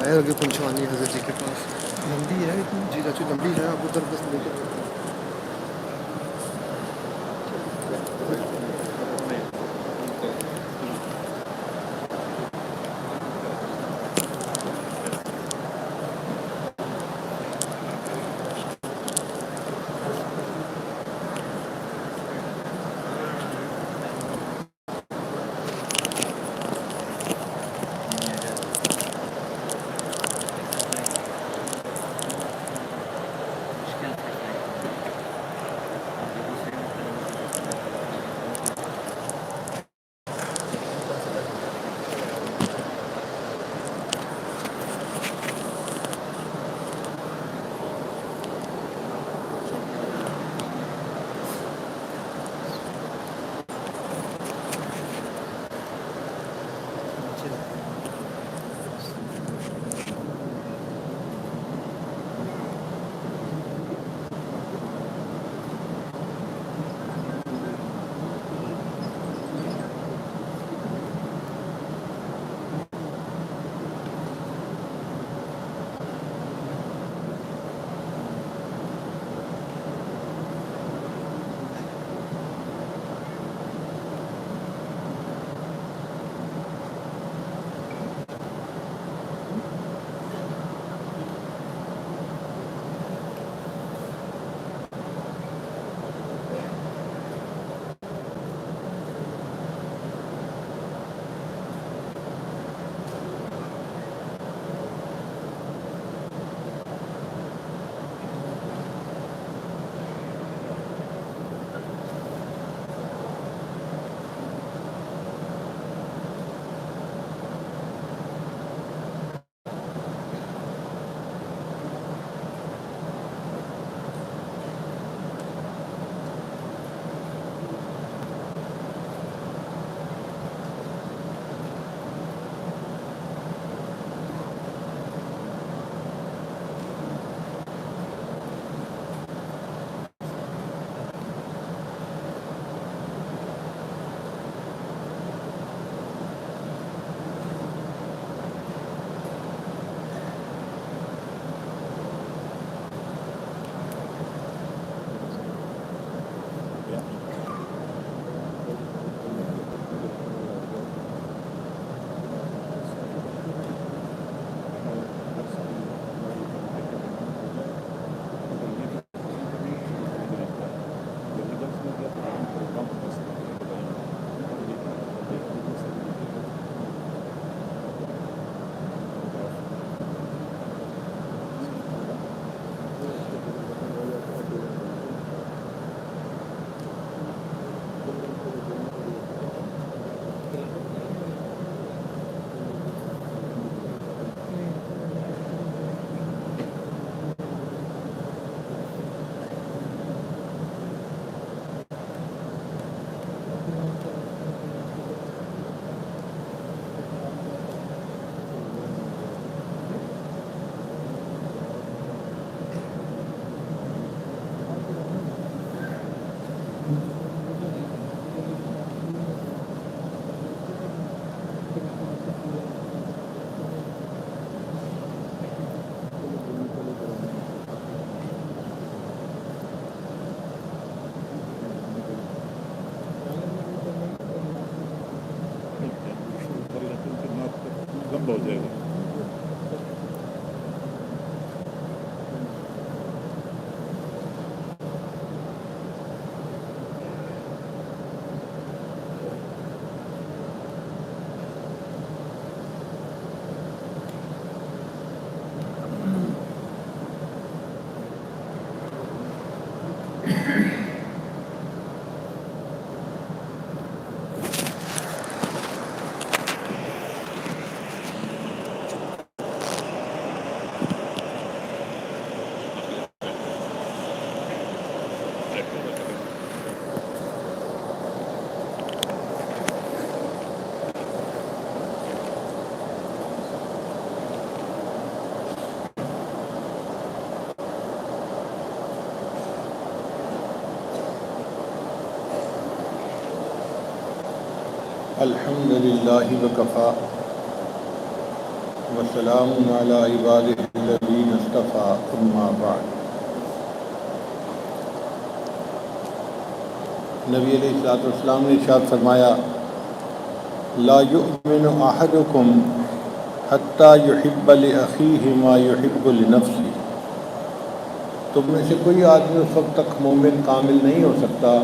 ہے آگے پنچوانی حضرت جی کے پاس لمبی ہے جی چاچو لمبی ہے آپ ادھر بس لے کے لمبا ہو جائے گا. الحمد للہ وکفا وسلام علی عبادہ الذین اصطفیٰ اما بعد۔ نبی علیہ الصلوۃ والسلام نے ارشاد فرمایا لا یؤمن احدکم حتی یحب لاخیہ ما یحب لنفسہ۔ تم میں سے کوئی آدمی اس وقت تک مومن کامل نہیں ہو سکتا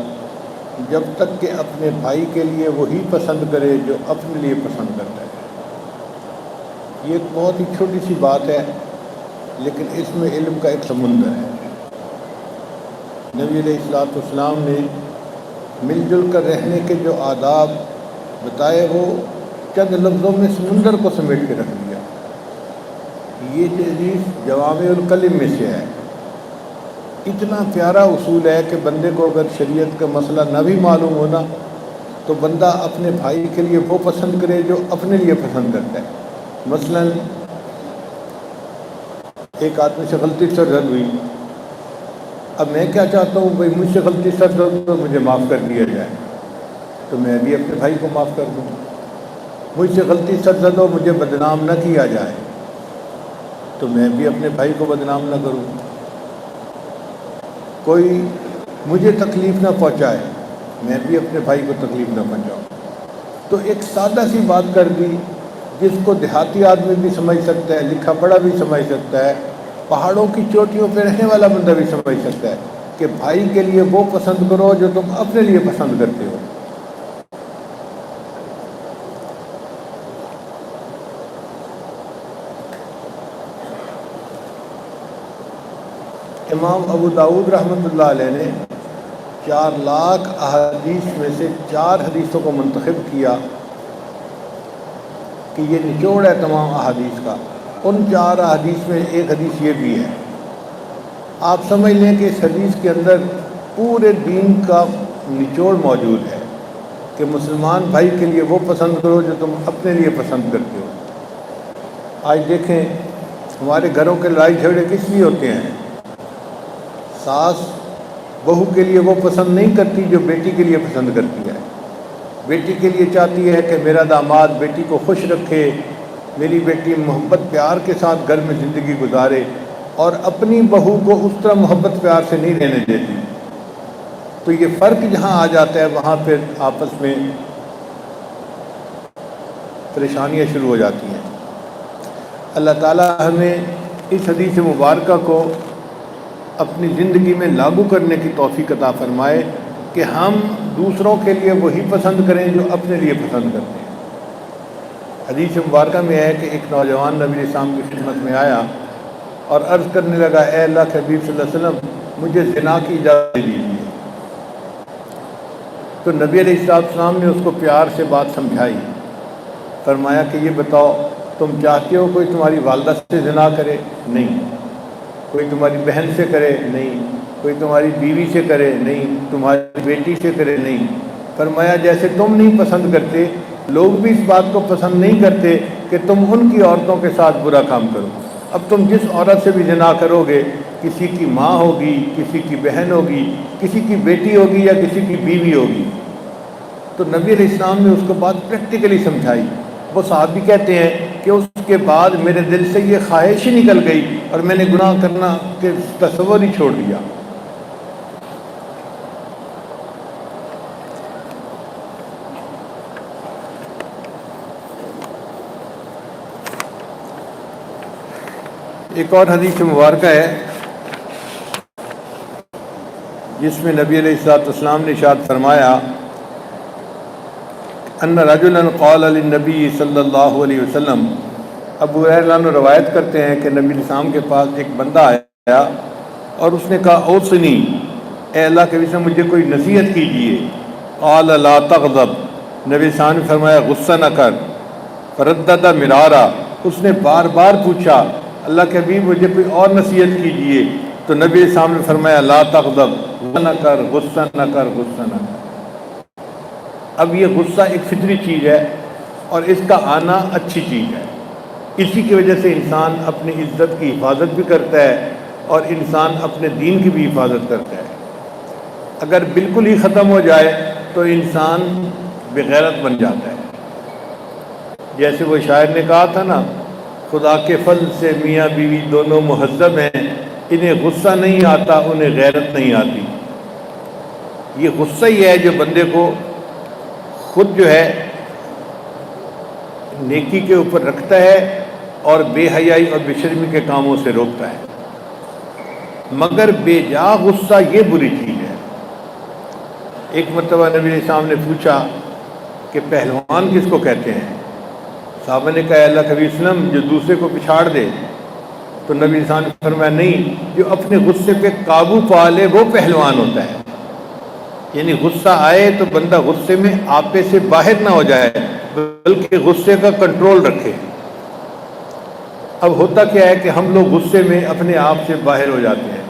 جب تک کہ اپنے بھائی کے لیے وہی پسند کرے جو اپنے لیے پسند کرتا ہے۔ یہ ایک بہت ہی چھوٹی سی بات ہے، لیکن اس میں علم کا ایک سمندر ہے۔ نبی علیہ الصلوۃ والسلام نے مل جل کر رہنے کے جو آداب بتائے وہ چند لفظوں میں سمندر کو سمیٹ کے رکھ دیا۔ یہ حدیث جوامع الکلم میں سے ہے۔ اتنا پیارا اصول ہے کہ بندے کو اگر شریعت کا مسئلہ نہ بھی معلوم ہونا تو بندہ اپنے بھائی کے لیے وہ پسند کرے جو اپنے لیے پسند کرتا ہے۔ مثلا ایک آدمی سے غلطی سے رد ہوئی، اب میں کیا چاہتا ہوں بھائی مجھ سے غلطی سے رد ہو تو مجھے معاف کر دیا جائے، تو میں بھی اپنے بھائی کو معاف کر دوں۔ مجھ سے غلطی سے رد ہو مجھے بدنام نہ کیا جائے تو میں بھی اپنے بھائی کو بدنام نہ کروں۔ کوئی مجھے تکلیف نہ پہنچائے میں بھی اپنے بھائی کو تکلیف نہ پہنچاؤں۔ تو ایک سادہ سی بات کر دی جس کو دیہاتی آدمی بھی سمجھ سکتا ہے، لکھا پڑھا بھی سمجھ سکتا ہے، پہاڑوں کی چوٹیوں پہ رہنے والا بندہ بھی سمجھ سکتا ہے کہ بھائی کے لیے وہ پسند کرو جو تم اپنے لیے پسند کرتے ہو۔ امام ابو داؤد رحمۃ اللہ علیہ نے 4 لاکھ احادیث میں سے 4 حدیثوں کو منتخب کیا کہ یہ نچوڑ ہے تمام احادیث کا۔ ان 4 احادیث میں ایک حدیث یہ بھی ہے۔ آپ سمجھ لیں کہ اس حدیث کے اندر پورے دین کا نچوڑ موجود ہے کہ مسلمان بھائی کے لیے وہ پسند کرو جو تم اپنے لیے پسند کرتے ہو۔ آج دیکھیں ہمارے گھروں کے لڑائی جھگڑے کس لیے ہوتے ہیں؟ ساس بہو کے لیے وہ پسند نہیں کرتی جو بیٹی کے لیے پسند کرتی ہے۔ بیٹی کے لیے چاہتی ہے کہ میرا داماد بیٹی کو خوش رکھے، میری بیٹی محبت پیار کے ساتھ گھر میں زندگی گزارے، اور اپنی بہو کو اس طرح محبت پیار سے نہیں رہنے دیتی۔ تو یہ فرق جہاں آ جاتا ہے وہاں پھر آپس میں پریشانیاں شروع ہو جاتی ہیں۔ اللہ تعالیٰ ہمیں اس حدیث مبارکہ کو اپنی زندگی میں لاگو کرنے کی توفیق عطا فرمائے کہ ہم دوسروں کے لیے وہی پسند کریں جو اپنے لیے پسند کرتے ہیں۔ حدیث مبارکہ میں ہے کہ ایک نوجوان نبی علیہ السلام کی خدمت میں آیا اور عرض کرنے لگا اے اللہ کے حبیب صلی اللہ علیہ وسلم مجھے زنا کی اجازت دیجیے۔ تو نبی علیہ السلام نے اس کو پیار سے بات سمجھائی، فرمایا کہ یہ بتاؤ تم چاہتے ہو کوئی تمہاری والدہ سے زنا کرے؟ نہیں۔ کوئی تمہاری بہن سے کرے؟ نہیں۔ کوئی تمہاری بیوی سے کرے؟ نہیں۔ تمہاری بیٹی سے کرے؟ نہیں۔ فرمایا جیسے تم نہیں پسند کرتے لوگ بھی اس بات کو پسند نہیں کرتے کہ تم ان کی عورتوں کے ساتھ برا کام کرو۔ اب تم جس عورت سے بھی زنا کرو گے، کسی کی ماں ہوگی، کسی کی بہن ہوگی، کسی کی بیٹی ہوگی یا کسی کی بیوی ہوگی۔ تو نبی علیہ السلام نے اس کو بات پریکٹیکلی سمجھائی۔ وہ صحابی کہتے ہیں کہ اس کے بعد میرے دل سے یہ خواہش ہی نکل گئی اور میں نے گناہ کرنا کے تصور ہی چھوڑ دیا۔ ایک اور حدیث مبارکہ ہے جس میں نبی علیہ الصلوۃ والسلام نے ارشاد فرمایا ان رجلا قال للنبی صلی اللہ علیہ وسلم۔ ابو ہریرہ عنہ روایت کرتے ہیں کہ نبی علیہ السلام کے پاس ایک بندہ آیا اور اس نے کہا اوصنی، اے اللہ کے رسول مجھے کوئی نصیحت کیجیے۔ قال لا تغضب، نبی السلام نے فرمایا غصہ نہ کر۔ فردد مرارا، اس نے بار بار پوچھا اللہ کے حبیب مجھے کوئی اور نصیحت کیجیے، تو نبی السلام نے فرمایا لا تغضب، غصہ نہ کر، غصہ نہ کر، غصہ نہ کر۔ اب یہ غصہ ایک فطری چیز ہے اور اس کا آنا اچھی چیز ہے۔ اسی کی وجہ سے انسان اپنی عزت کی حفاظت بھی کرتا ہے اور انسان اپنے دین کی بھی حفاظت کرتا ہے۔ اگر بالکل ہی ختم ہو جائے تو انسان بغیرت بن جاتا ہے۔ جیسے وہ شاعر نے کہا تھا نا، خدا کے فضل سے میاں بیوی دونوں مہذب ہیں، انہیں غصہ نہیں آتا، انہیں غیرت نہیں آتی۔ یہ غصہ ہی ہے جو بندے کو خود جو ہے نیکی کے اوپر رکھتا ہے اور بے حیائی اور بے شرمی کے کاموں سے روکتا ہے۔ مگر بے جا غصہ یہ بری چیز ہے۔ ایک مرتبہ نبی علیہ السلام نے پوچھا کہ پہلوان کس کو کہتے ہیں؟ صحابہ نے کہا اللہ کے نبی صلی اللہ علیہ وسلم جو دوسرے کو پچھاڑ دے۔ تو نبی علیہ السلام نے فرمایا نہیں، جو اپنے غصے پہ قابو پا لے وہ پہلوان ہوتا ہے۔ یعنی غصہ آئے تو بندہ غصے میں آپے سے باہر نہ ہو جائے بلکہ غصے کا کنٹرول رکھے۔ اب ہوتا کیا ہے کہ ہم لوگ غصے میں اپنے آپ سے باہر ہو جاتے ہیں،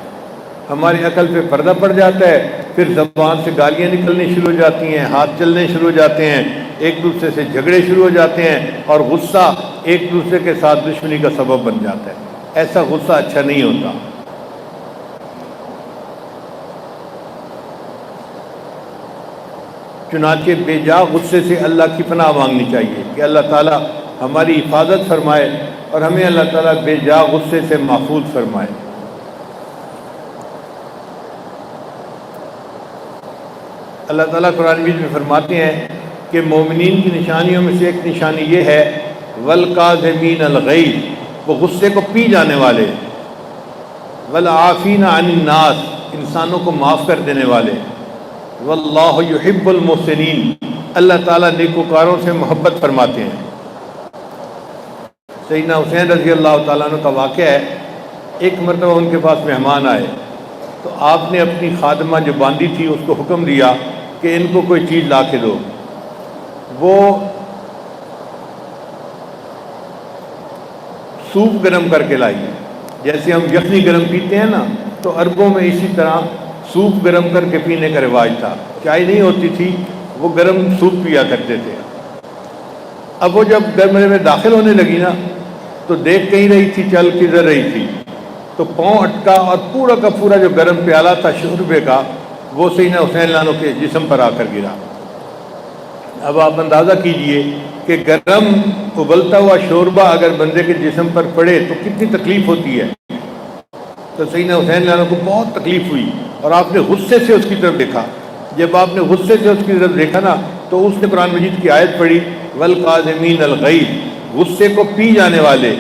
ہماری عقل پہ پردہ پڑ جاتا ہے، پھر زبان سے گالیاں نکلنی شروع ہو جاتی ہیں، ہاتھ چلنے شروع ہو جاتے ہیں، ایک دوسرے سے جھگڑے شروع ہو جاتے ہیں اور غصہ ایک دوسرے کے ساتھ دشمنی کا سبب بن جاتا ہے۔ ایسا غصہ اچھا نہیں ہوتا۔ چنانچہ بے جا غصے سے اللہ کی پناہ مانگنی چاہیے کہ اللہ تعالیٰ ہماری حفاظت فرمائے اور ہمیں اللہ تعالیٰ بے جا غصے سے محفوظ فرمائے۔ اللہ تعالیٰ قرآن مجید میں فرماتے ہیں کہ مومنین کی نشانیوں میں سے ایک نشانی یہ ہے والکاظمین الغیظ، وہ غصے کو پی جانے والے، والعافین عن الناس، انسانوں کو معاف کر دینے والے، واللہ یحب المحسنین، اللہ تعالیٰ نیکوکاروں سے محبت فرماتے ہیں۔ سیدنا حسین رضی اللہ تعالیٰ عنہ کا واقعہ ہے، ایک مرتبہ ان کے پاس مہمان آئے تو آپ نے اپنی خادمہ جو باندھی تھی اس کو حکم دیا کہ ان کو کوئی چیز لا کے دو۔ وہ سوپ گرم کر کے لائی، جیسے ہم یخنی گرم پیتے ہیں نا، تو عربوں میں اسی طرح سوپ گرم کر کے پینے کا رواج تھا۔ چائے نہیں ہوتی تھی، وہ گرم سوپ پیا کرتے تھے۔ اب وہ جب کمرے میں داخل ہونے لگی نا تو دیکھ کہیں رہی تھی، چل کدھر رہی تھی، تو پاؤں اٹکا اور پورا کا پورا جو گرم پیالہ تھا شوربے کا وہ سیدنا حسین لانو کے جسم پر آ کر گرا۔ اب آپ اندازہ کیجئے کہ گرم ابلتا ہوا شوربہ اگر بندے کے جسم پر پڑے تو کتنی تکلیف ہوتی ہے۔ تو سیدنا حسین لانو کو بہت تکلیف ہوئی اور آپ نے غصے سے اس کی طرف دیکھا۔ جب آپ نے غصے سے اس کی طرف دیکھا نا تو اس نے قرآن مجید کی آیت پڑھی والکاظمین الغیظ، غصے کو پی جانے والے۔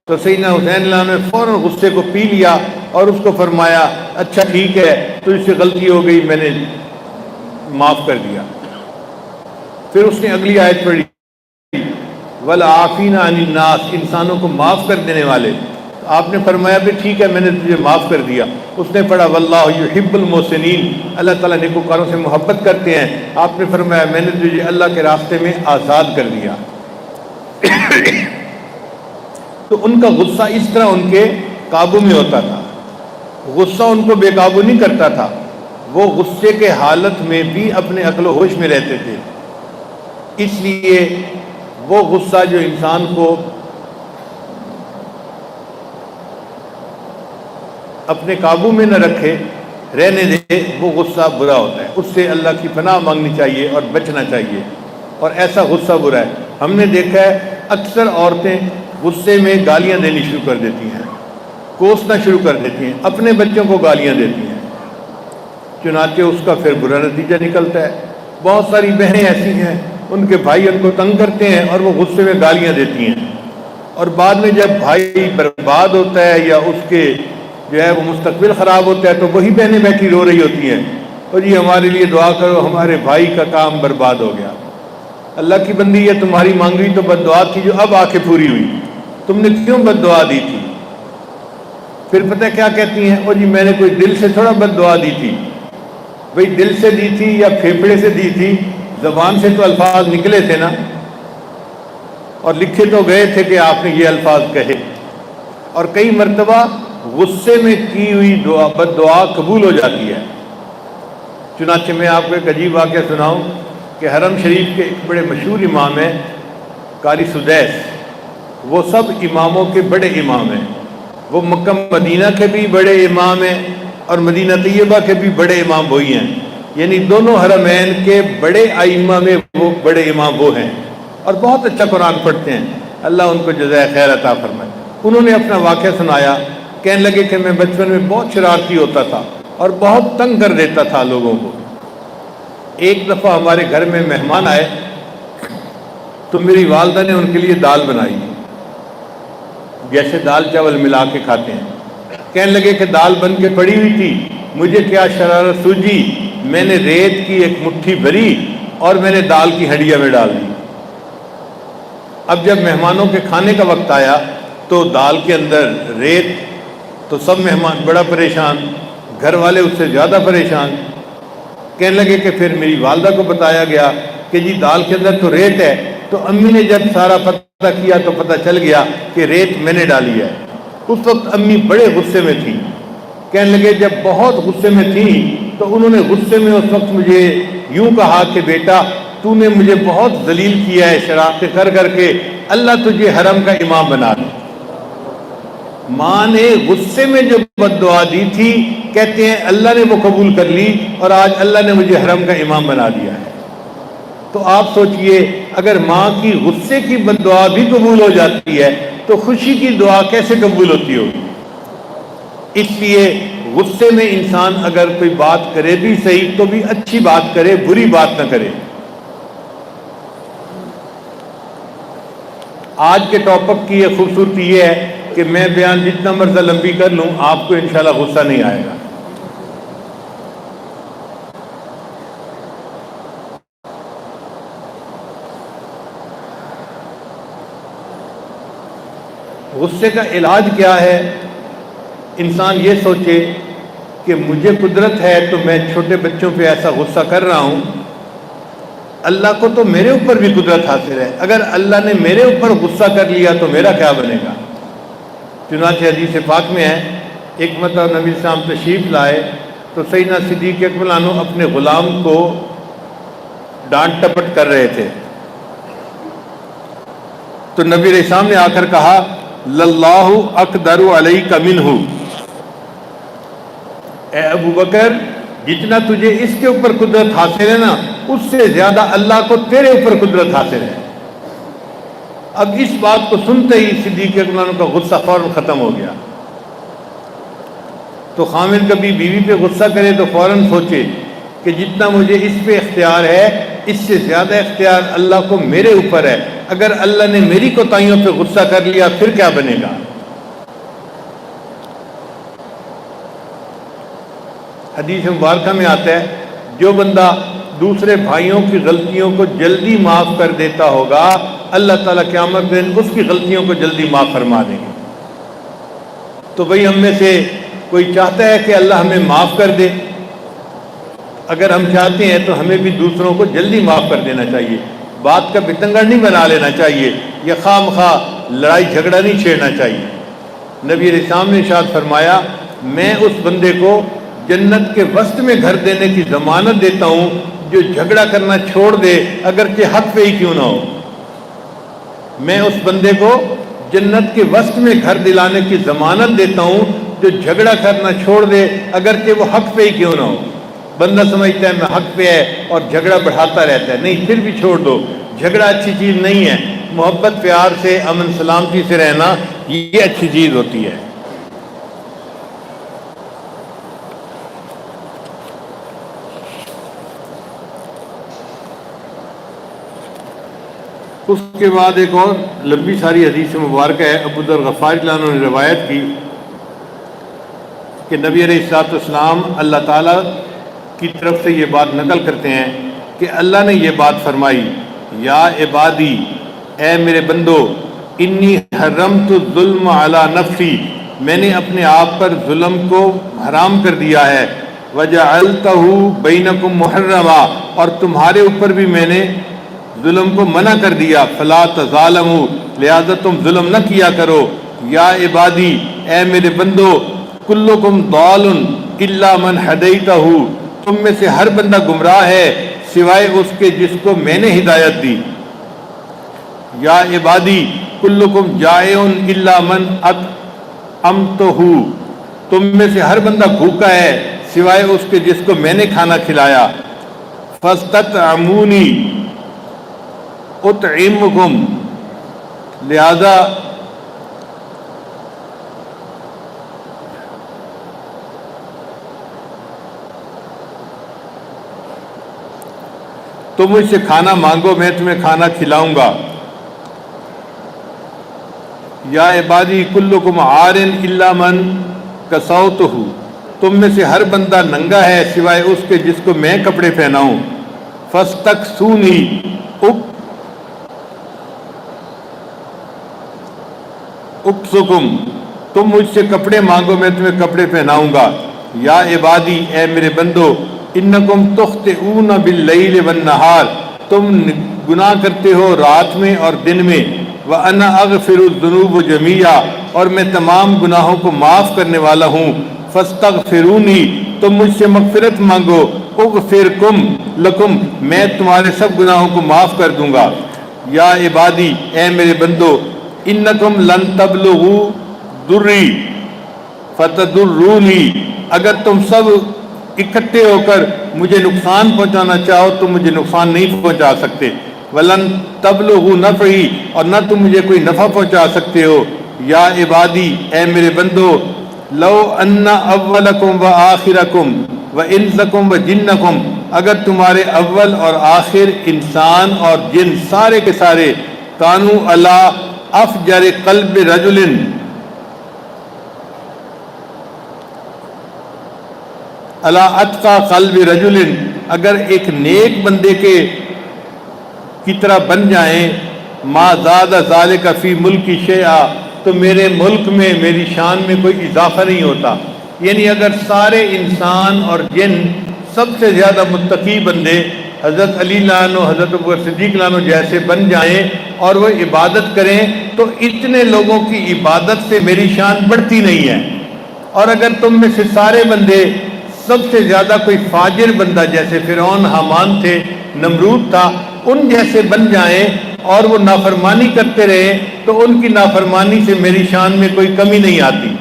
تو سیدنا حسین لانو نے فوراً غصے کو پی لیا اور اس کو فرمایا اچھا ٹھیک ہے تو اس سے غلطی ہو گئی، میں نے معاف کر دیا۔ پھر اس نے اگلی آیت پڑھی والعافین عن الناس، انسانوں کو معاف کر دینے والے۔ آپ نے فرمایا بھی ٹھیک ہے میں نے تجھے معاف کر دیا۔ اس نے پڑھا واللہ یحب المحسنین، اللہ تعالیٰ نیکوکاروں سے محبت کرتے ہیں۔ آپ نے فرمایا میں نے تجھے اللہ کے راستے میں آزاد کر دیا۔ تو ان کا غصہ اس طرح ان کے قابو میں ہوتا تھا، غصہ ان کو بے قابو نہیں کرتا تھا، وہ غصے کے حالت میں بھی اپنے عقل و ہوش میں رہتے تھے۔ اس لیے وہ غصہ جو انسان کو اپنے قابو میں نہ رکھے، رہنے دے، وہ غصہ برا ہوتا ہے۔ اس سے اللہ کی پناہ مانگنی چاہیے اور بچنا چاہیے، اور ایسا غصہ برا ہے۔ ہم نے دیکھا ہے اکثر عورتیں غصے میں گالیاں دینی شروع کر دیتی ہیں، کوسنا شروع کر دیتی ہیں، اپنے بچوں کو گالیاں دیتی ہیں، چنانچہ اس کا پھر برا نتیجہ نکلتا ہے۔ بہت ساری بہنیں ایسی ہیں ان کے بھائی ان کو تنگ کرتے ہیں اور وہ غصے میں گالیاں دیتی ہیں، اور بعد میں جب بھائی برباد ہوتا ہے یا اس کے جو ہے وہ مستقبل خراب ہوتا ہے تو وہی بہنیں بیٹھی رو رہی ہوتی ہیں اور جی ہمارے لیے دعا کرو، ہمارے بھائی کا کام برباد ہو گیا۔ اللہ کی بندی یہ تمہاری مانگی تو بد دعا تھی جو اب آ کے پوری ہوئی، تم نے کیوں بد دعا دی تھی؟ پھر پتہ کیا کہتی ہیں، او جی میں نے کوئی دل سے تھوڑا بد دعا دی تھی، بھئی دل سے دی تھی یا پھیپھڑے سے دی تھی، زبان سے تو الفاظ نکلے تھے نا، اور لکھے تو گئے تھے کہ آپ نے یہ الفاظ کہے۔ اور کئی مرتبہ غصے میں کی ہوئی دعا بد دعا قبول ہو جاتی ہے۔ چنانچہ میں آپ کو ایک عجیب واقعہ سناؤں کہ حرم شریف کے ایک بڑے مشہور امام ہیں قاری سدیس، وہ سب اماموں کے بڑے امام ہیں، وہ مکہ مدینہ کے بھی بڑے امام ہیں اور مدینہ طیبہ کے بھی بڑے امام وہی ہیں، یعنی دونوں حرمین کے بڑے ائمہ میں وہ بڑے امام وہ ہیں، اور بہت اچھا قرآن پڑھتے ہیں۔ اللہ ان کو جزائے خیر عطا فرمائے۔ انہوں نے اپنا واقعہ سنایا، کہنے لگے کہ میں بچپن میں بہت شرارتی ہوتا تھا اور بہت تنگ کر دیتا تھا لوگوں کو۔ ایک دفعہ ہمارے گھر میں مہمان آئے تو میری والدہ نے ان کے لیے دال بنائی، جیسے دال چاول ملا کے کھاتے ہیں۔ کہنے لگے کہ دال بن کے پڑی ہوئی تھی، مجھے کیا شرارت سوجی، میں نے ریت کی ایک مٹھی بھری اور میں نے دال کی ہڈیاں میں ڈال دی۔ اب جب مہمانوں کے کھانے کا وقت آیا تو دال کے اندر ریت، تو سب مہمان بڑا پریشان، گھر والے اس سے زیادہ پریشان۔ کہنے لگے کہ پھر میری والدہ کو بتایا گیا کہ جی دال کے اندر تو ریت ہے، تو امی نے جب سارا پتہ کیا تو پتہ چل گیا کہ ریت میں نے ڈالی ہے۔ اس وقت امی بڑے غصے میں تھی، کہنے لگے جب بہت غصے میں تھی تو انہوں نے غصے میں اس وقت مجھے یوں کہا کہ بیٹا تو نے مجھے بہت ذلیل کیا ہے شرارتیں کر کر کے، اللہ تجھے حرم کا امام بنا دے۔ ماں نے غصے میں جو بد دعا دی تھی، کہتے ہیں اللہ نے وہ قبول کر لی اور آج اللہ نے مجھے حرم کا امام بنا دیا ہے۔ تو آپ سوچئے اگر ماں کی غصے کی بد دعا بھی قبول ہو جاتی ہے تو خوشی کی دعا کیسے قبول ہوتی ہوگی؟ اس لیے غصے میں انسان اگر کوئی بات کرے بھی صحیح تو بھی اچھی بات کرے، بری بات نہ کرے۔ آج کے ٹاپک کی یہ خوبصورتی یہ ہے کہ میں بیان جتنا مرضی لمبی کر لوں آپ کو انشاءاللہ غصہ نہیں آئے گا۔ غصے کا علاج کیا ہے؟ انسان یہ سوچے کہ مجھے قدرت ہے تو میں چھوٹے بچوں پہ ایسا غصہ کر رہا ہوں، اللہ کو تو میرے اوپر بھی قدرت حاصل ہے، اگر اللہ نے میرے اوپر غصہ کر لیا تو میرا کیا بنے گا؟ چنانچہ حدیث پاک میں ہے، ایک مرتبہ نبی صلی اللہ علیہ وسلم تشریف لائے تو سیدنا صدیق اکبر عنہ اپنے غلام کو ڈانٹ ٹپٹ کر رہے تھے، تو نبی علیہ السلام نے آ کر کہا للہ اقدر علیک منہ، اے ابو بکر جتنا تجھے اس کے اوپر قدرت حاصل ہے نا، اس سے زیادہ اللہ کو تیرے اوپر قدرت حاصل ہے۔ اب اس بات کو سنتے ہی صدیق اکبر عنہ کا غصہ فوراً ختم ہو گیا۔ تو خامد کبھی بیوی پہ غصہ کرے تو فوراً سوچے کہ جتنا مجھے اس پہ اختیار ہے اس سے زیادہ اختیار اللہ کو میرے اوپر ہے، اگر اللہ نے میری کوتاہیوں پہ غصہ کر لیا پھر کیا بنے گا؟ حدیث مبارکہ میں آتا ہے جو بندہ دوسرے بھائیوں کی غلطیوں کو جلدی معاف کر دیتا ہوگا اللہ تعالیٰ قیامت کے دن اس کی غلطیوں کو جلدی معاف فرما دیں گے۔ تو بھئی ہم میں سے کوئی چاہتا ہے کہ اللہ ہمیں معاف کر دے؟ اگر ہم چاہتے ہیں تو ہمیں بھی دوسروں کو جلدی معاف کر دینا چاہیے، بات کا بتنگڑ نہیں بنا لینا چاہیے، یا خواہ مخواہ لڑائی جھگڑا نہیں چھیڑنا چاہیے۔ نبی علیہ السلام نے ارشاد فرمایا میں اس بندے کو جنت کے وسط میں گھر دینے کی ضمانت دیتا ہوں جو جھگڑا کرنا چھوڑ دے اگرچہ حق پہ ہی کیوں نہ ہو۔ میں اس بندے کو جنت کے وسط میں گھر دلانے کی ضمانت دیتا ہوں جو جھگڑا کرنا چھوڑ دے اگرچہ وہ حق پہ ہی کیوں نہ ہو۔ بندہ سمجھتا ہے میں حق پہ ہے اور جھگڑا بڑھاتا رہتا ہے، نہیں، پھر بھی چھوڑ دو، جھگڑا اچھی چیز نہیں ہے، محبت پیار سے امن سلامتی سے رہنا یہ اچھی چیز ہوتی ہے۔ اس کے بعد ایک اور لمبی ساری حدیث مبارکہ ہے، ابو ذر غفاری رضی اللہ عنہ نے روایت کی کہ نبی علیہ الصلوۃ والسلام اللہ تعالیٰ کی طرف سے یہ بات نقل کرتے ہیں کہ اللہ نے یہ بات فرمائی یا عبادی، اے میرے بندو، انی حرمت الظلم علی نفسی، میں نے اپنے آپ پر ظلم کو حرام کر دیا ہے، وجعلتہ بینکم محرما، اور تمہارے اوپر بھی میں نے ظلم کو منع کر دیا، فلا تظالموا، لہذا تم ظلم نہ کیا کرو، یا عبادی، اے میرے بندو، کلکم ضال الا من ہدیتہ، تم میں سے ہر بندہ گمراہ ہے سوائے اس کے جس کو میں نے ہدایت دی، یا عبادی کلکم جائع الا من اطعمتہ، تم میں سے ہر بندہ بھوکا ہے سوائے اس کے جس کو میں نے کھانا کھلایا، فاستطعمونی اطعمکم، لہذا تم مجھ سے کھانا مانگو، میں تمہیں کھانا کھلاؤں گا۔ یا عبادی کلکم عار الا من کسوتہ، تم میں سے ہر بندہ ننگا ہے سوائے اس کے جس کو میں کپڑے پہناؤں۔ فاستکسونی، اکسکم، تم مجھ سے کپڑے مانگو میں تمہیں کپڑے پہناؤں گا۔ یا عبادی، اے میرے بندو، انکم تخطئون باللیل والنہار، تم گناہ کرتے ہو رات میں اور دن میں۔ وَأَنَا أَغْفِرُ الذُّنُوبَ جَمِيعًا، اور میں تمام گناہوں کو معاف کرنے والا ہوں۔ فَاسْتَغْفِرُونِي، تم مجھ سے مغفرت مانگو۔ اغفرکم لکم، میں تمہارے سب گناہوں کو معاف کر دوں گا۔ یا عبادی، اے میرے بندو، انکم لن تبلغوا ضری فتضرونی، اگر تم سب اکٹھے ہو کر مجھے نقصان پہنچانا چاہو تو مجھے نقصان نہیں پہنچا سکتے۔ ولن تبلغوا نفعی، اور نہ تم مجھے کوئی نفع پہنچا سکتے ہو۔ یا عبادی، اے میرے بندو، لو ان اولکم و آخرکم و انسکم و جنکم، اگر تمہارے اول اور آخر، انسان اور جن سارے کے سارے، کانوا علی افجر قلب رجل، علی اتقى قلب رجل، اگر ایک نیک بندے کی طرح بن جائیں، ما زاد ذالک فی ملکی شیئا، تو میرے ملک میں، میری شان میں کوئی اضافہ نہیں ہوتا۔ یعنی اگر سارے انسان اور جن سب سے زیادہ متقی بندے حضرت علی لعنہ، حضرت ابوبکر صدیق لعنہ جیسے بن جائیں اور وہ عبادت کریں، تو اتنے لوگوں کی عبادت سے میری شان بڑھتی نہیں ہے۔ اور اگر تم میں سے سارے بندے سب سے زیادہ کوئی فاجر بندہ، جیسے فرعون، حامان تھے، نمرود تھا، ان جیسے بن جائیں اور وہ نافرمانی کرتے رہیں، تو ان کی نافرمانی سے میری شان میں کوئی کمی نہیں آتی۔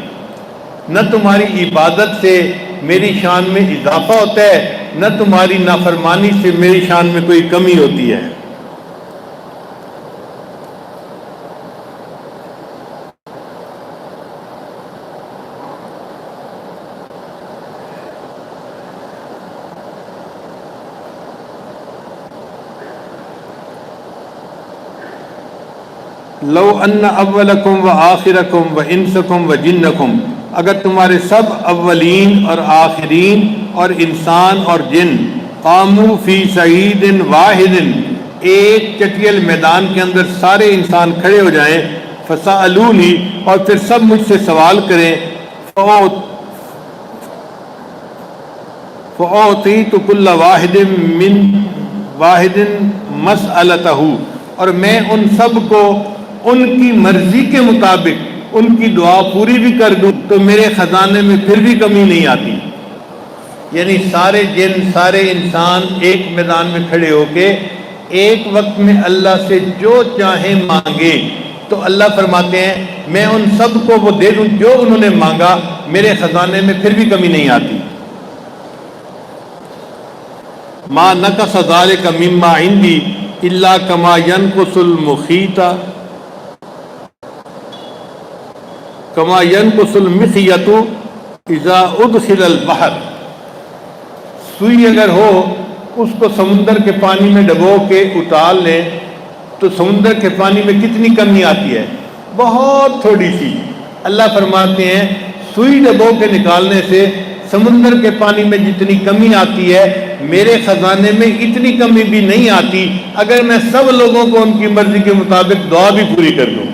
نہ تمہاری عبادت سے میری شان میں اضافہ ہوتا ہے، نہ تمہاری نافرمانی سے میری شان میں کوئی کمی ہوتی ہے۔ لو ان اولکم و آخرکم و انسکم و جنکم، اگر تمہارے سب اولین اور آخرین اور انسان اور جن، قاموا فی صعید واحد، ایک چٹیل میدان کے اندر سارے انسان کھڑے ہو جائیں، فسألونی، اور پھر سب مجھ سے سوال کریں، فأعطیت کل واحد من واحد مسألتہ، اور میں ان سب کو ان کی مرضی کے مطابق ان کی دعا پوری بھی کر دوں تو میرے خزانے میں پھر بھی کمی نہیں آتی۔ یعنی سارے جن، سارے انسان ایک میدان میں کھڑے ہو کے ایک وقت میں اللہ سے جو چاہیں مانگے، تو اللہ فرماتے ہیں میں ان سب کو وہ دے دوں جو انہوں نے مانگا، میرے خزانے میں پھر بھی کمی نہیں آتی۔ ما نقص ذلک مما عندی الا کما ینقص المخیط کما ینقص المخیط اذا ادخل البحر، سوئی اگر ہو اس کو سمندر کے پانی میں ڈبو کے اتار لیں تو سمندر کے پانی میں کتنی کمی آتی ہے؟ بہت تھوڑی سی۔ اللہ فرماتے ہیں سوئی ڈبو کے نکالنے سے سمندر کے پانی میں جتنی کمی آتی ہے میرے خزانے میں اتنی کمی بھی نہیں آتی، اگر میں سب لوگوں کو ان کی مرضی کے مطابق دعا بھی پوری کر دوں۔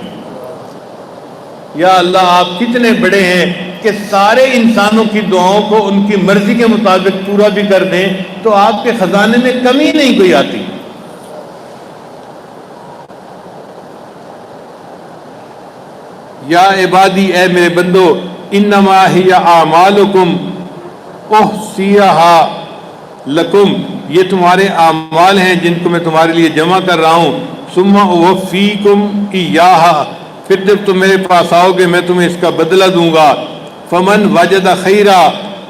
یا اللہ آپ کتنے بڑے ہیں کہ سارے انسانوں کی دعاؤں کو ان کی مرضی کے مطابق پورا بھی کر دیں، تو آپ کے خزانے میں کمی نہیں کوئی آتی۔ یا عبادی، اے میرے بندو، انما ہی اعمالکم احصیہا لکم، یہ تمہارے اعمال ہیں جن کو میں تمہارے لیے جمع کر رہا ہوں، ثم اوفیکم ایہا، پھر جب تم میرے پاس آؤ گے میں تمہیں اس کا بدلہ دوں گا۔ فمن وجد خیرا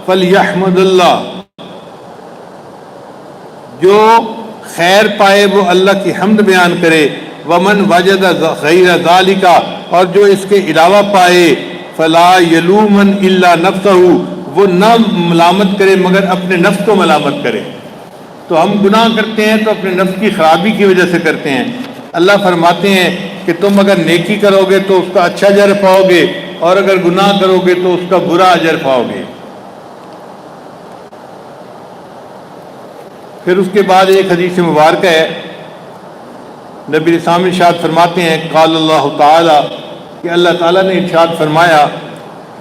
فلیحمد اللہ، جو خیر پائے وہ اللہ کی حمد بیان کرے۔ ومن وجد غیر ذالک، اور جو اس کے علاوہ پائے، فلا یلومن الا نفسہ، وہ نہ ملامت کرے مگر اپنے نفس کو ملامت کرے۔ تو ہم گناہ کرتے ہیں تو اپنے نفس کی خرابی کی وجہ سے کرتے ہیں۔ اللہ فرماتے ہیں کہ تم اگر نیکی کرو گے تو اس کا اچھا اجر پاؤ گے، اور اگر گناہ کرو گے تو اس کا برا اجر پاؤ گے۔ پھر اس کے بعد ایک حدیث مبارکہ ہے، نبی اسلام ارشاد فرماتے ہیں، قال اللہ تعالی، کہ اللہ تعالیٰ نے ارشاد فرمایا،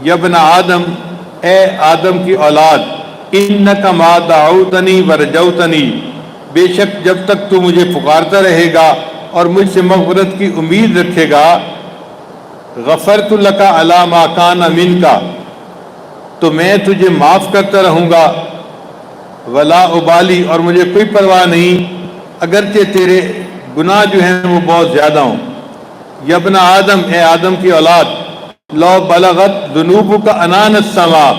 یا ابن آدم، اے آدم کی اولاد، انک ما دعوتنی ورجوتنی، بے شک جب تک تو مجھے پکارتا رہے گا اور مجھ سے مغفرت کی امید رکھے گا، غفرت لک علی ما کان منک، تو میں تجھے معاف کرتا رہوں گا، ولا ابالی، اور مجھے کوئی پرواہ نہیں اگرچہ تیرے گناہ جو ہیں وہ بہت زیادہ ہوں۔ یا ابن آدم، اے آدم کی اولاد، لو بلغت ذنوبک عنان السماء،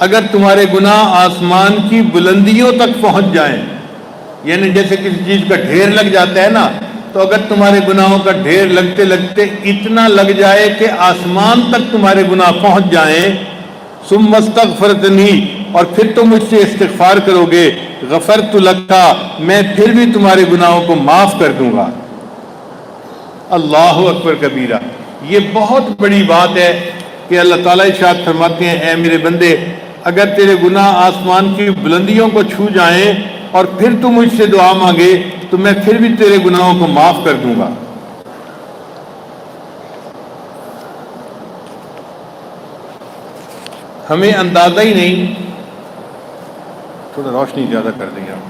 اگر تمہارے گناہ آسمان کی بلندیوں تک پہنچ جائیں، یعنی جیسے کسی چیز کا ڈھیر لگ جاتا ہے نا، تو اگر تمہارے گناہوں کا ڈھیر لگتے لگتے اتنا لگ جائے کہ آسمان تک تمہارے گناہ پہنچ جائیں، ثم استغفرتنی، اور پھر تم مجھ سے استغفار کرو گے، غفرت لک، میں پھر بھی تمہارے گناہوں کو معاف کر دوں گا۔ اللہ اکبر کبیرہ، یہ بہت بڑی بات ہے کہ اللہ تعالیٰ ارشاد فرماتے ہیں، اے میرے بندے، اگر تیرے گناہ آسمان کی بلندیوں کو چھو جائیں اور پھر تو مجھ سے دعا مانگے تو میں پھر بھی تیرے گناہوں کو معاف کر دوں گا۔ ہمیں اندازہ ہی نہیں، تھوڑا روشنی زیادہ کر دیں آپ،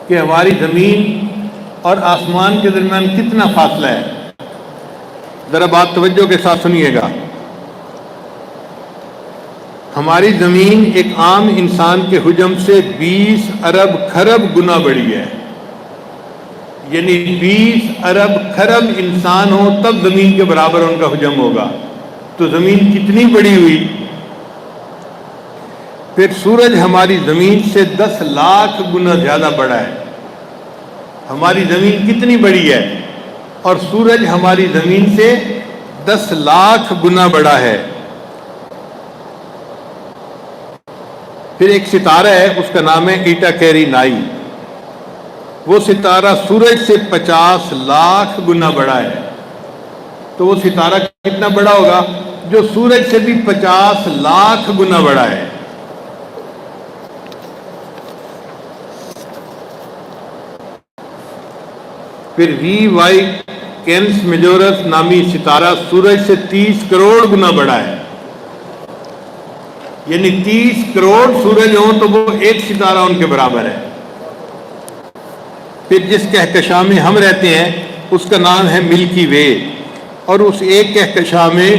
کہ ہماری زمین اور آسمان کے درمیان کتنا فاصلہ ہے۔ ذرا بات توجہ کے ساتھ سنیے گا۔ ہماری زمین ایک عام انسان کے حجم سے 20 ارب کھرب گنا بڑی ہے، یعنی 20 ارب کھرب انسان ہو تب زمین کے برابر ان کا حجم ہوگا، تو زمین کتنی بڑی ہوئی۔ پھر سورج ہماری زمین سے 10 لاکھ گنا زیادہ بڑا ہے۔ ہماری زمین کتنی بڑی ہے اور سورج ہماری زمین سے 10 لاکھ گنا بڑا ہے۔ پھر ایک ستارہ ہے، اس کا نام ہے ایٹا کیری نائی، وہ ستارہ سورج سے 50 لاکھ گنا بڑا ہے۔ تو وہ ستارہ کتنا بڑا ہوگا؟ جو سورج سے بھی 50 لاکھ گنا بڑا ہے۔ پھر وی وائی کینس میجورس نامی ستارہ سورج سے 30 کروڑ گنا بڑا ہے، یعنی 30 کروڑ سورج ہوں تو وہ ایک ستارہ ان کے برابر ہے۔ پھر جس کہکشاں میں ہم رہتے ہیں اس کا نام ہے ملکی وے، اور اس ایک کہکشاں میں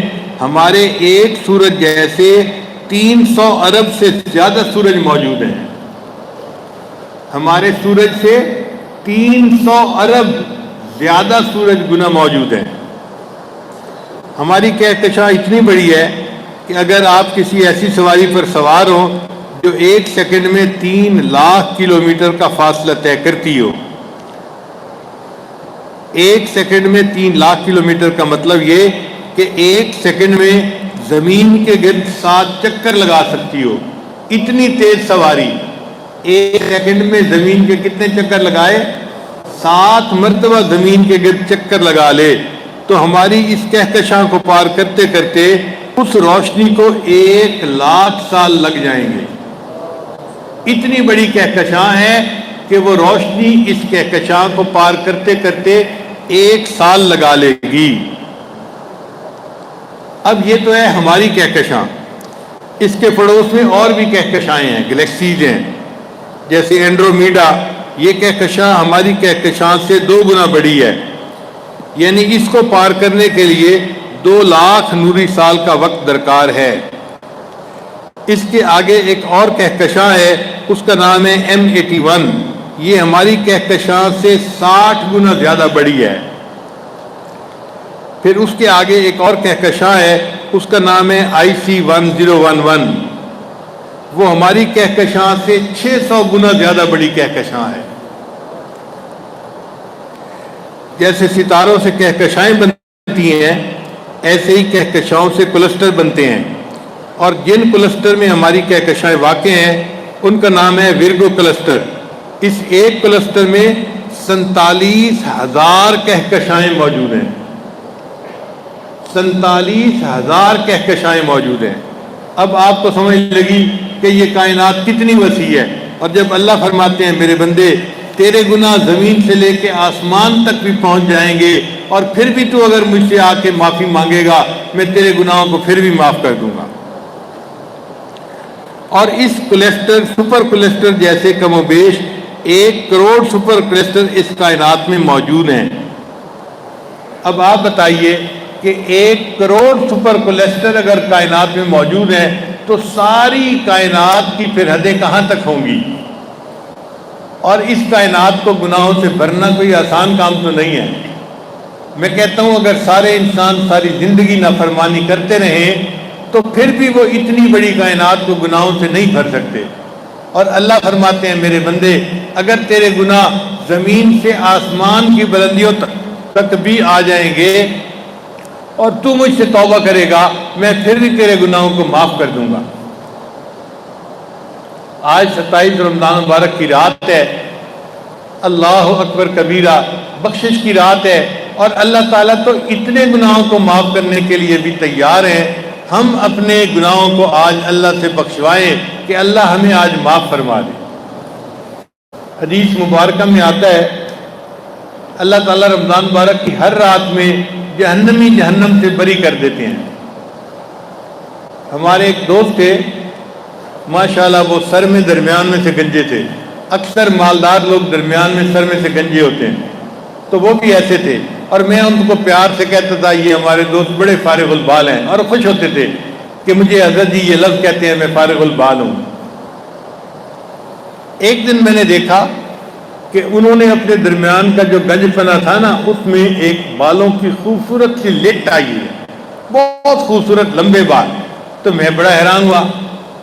ہمارے ایک سورج جیسے 300 ارب سے زیادہ سورج موجود ہیں۔ ہمارے سورج سے 300 ارب زیادہ سورج گنا موجود ہیں۔ ہماری کہکشاں اتنی بڑی ہے کہ اگر آپ کسی ایسی سواری پر سوار ہو جو 1 سیکنڈ میں 3 لاکھ کلومیٹر کا فاصلہ طے کرتی ہو، 1 سیکنڈ میں 3 لاکھ کلومیٹر کا مطلب یہ کہ 1 سیکنڈ میں زمین کے گرد 7 چکر لگا سکتی ہو، اتنی تیز سواری۔ 1 سیکنڈ میں زمین کے کتنے چکر لگائے؟ 7 مرتبہ زمین کے گرد چکر لگا لے، تو ہماری اس کہکشاں کو پار کرتے کرتے اس روشنی کو 1 لاکھ سال لگ جائیں گے۔ اتنی بڑی کہکشاں ہے کہ وہ روشنی اس کہکشاں کو پار کرتے کرتے 1 سال لگا لے گی۔ اب یہ تو ہے ہماری کہکشاں، اس کے پڑوس میں اور بھی کہکشائیں ہیں، گلیکسیز ہیں، جیسے اینڈرومیڈا۔ یہ کہکشاں ہماری کہکشاں سے 2 گنا بڑی ہے، یعنی اس کو پار کرنے کے لیے 2 لاکھ نوری سال کا وقت درکار ہے۔ اس کے آگے ایک اور کہکشاں ہے، اس کا نام ہے M81، یہ ہماری کہکشاں سے 60 گنا زیادہ بڑی ہے۔ پھر اس کے آگے ایک اور کہکشاں ہے، اس کا نام ہے IC 1011، وہ ہماری کہکشاں سے 600 گنا زیادہ بڑی کہکشاں ہے۔ جیسے ستاروں سے کہکشائیں بنتی ہیں، ایسے ہی کہکشاؤں سے کلسٹر بنتے ہیں، اور جن کلسٹر میں ہماری کہکشائیں واقع ہیں ان کا نام ہے ورگو کلسٹر۔ اس ایک کلسٹر میں 47,000 کہکشائیں موجود ہیں، 47,000 کہکشائیں موجود ہیں۔ اب آپ کو سمجھ لگی کہ یہ کائنات کتنی وسیع ہے، اور جب اللہ فرماتے ہیں میرے بندے تیرے گناہ زمین سے لے کے آسمان تک بھی پہنچ جائیں گے، اور پھر بھی تو اگر مجھ سے آ کے معافی مانگے گا میں تیرے گناہوں کو پھر بھی معاف کر دوں گا۔ اور اس کلسٹر سپر کلسٹر جیسے کم و بیش 1 کروڑ سپر کلسٹر اس کائنات میں موجود ہیں۔ اب آپ بتائیے کہ 1 کروڑ سپر کلسٹر اگر کائنات میں موجود ہیں تو ساری کائنات کی پھر حدیں کہاں تک ہوں گی؟ اور اس کائنات کو گناہوں سے بھرنا کوئی آسان کام تو نہیں ہے۔ میں کہتا ہوں اگر سارے انسان ساری زندگی نافرمانی کرتے رہیں تو پھر بھی وہ اتنی بڑی کائنات کو گناہوں سے نہیں بھر سکتے۔ اور اللہ فرماتے ہیں میرے بندے اگر تیرے گناہ زمین سے آسمان کی بلندیوں تک بھی آ جائیں گے اور تو مجھ سے توبہ کرے گا میں پھر بھی تیرے گناہوں کو معاف کر دوں گا۔ آج 27 رمضان مبارک کی رات ہے، اللہ اکبر کبیرہ، بخشش کی رات ہے، اور اللہ تعالیٰ تو اتنے گناہوں کو معاف کرنے کے لیے بھی تیار ہیں۔ ہم اپنے گناہوں کو آج اللہ سے بخشوائیں کہ اللہ ہمیں آج معاف فرما دے۔ حدیث مبارکہ میں آتا ہے اللہ تعالیٰ رمضان مبارک کی ہر رات میں جہنمی جہنم سے بری کر دیتے ہیں۔ ہمارے ایک دوست تھے ماشاءاللہ، وہ سر میں درمیان میں سے گنجے تھے، اکثر مالدار لوگ درمیان میں سر میں سے گنجے ہوتے ہیں، تو وہ بھی ایسے تھے، اور میں ان کو پیار سے کہتا تھا یہ ہمارے دوست بڑے فارغ البال ہیں، اور خوش ہوتے تھے کہ مجھے حضرت جی یہ لفظ کہتے ہیں میں فارغ البال ہوں۔ ایک دن میں نے دیکھا کہ انہوں نے اپنے درمیان کا جو گنج پنا تھا نا اس میں ایک بالوں کی خوبصورت سی لٹ آئی ہے، بہت خوبصورت لمبے بال۔ تو میں بڑا حیران ہوا،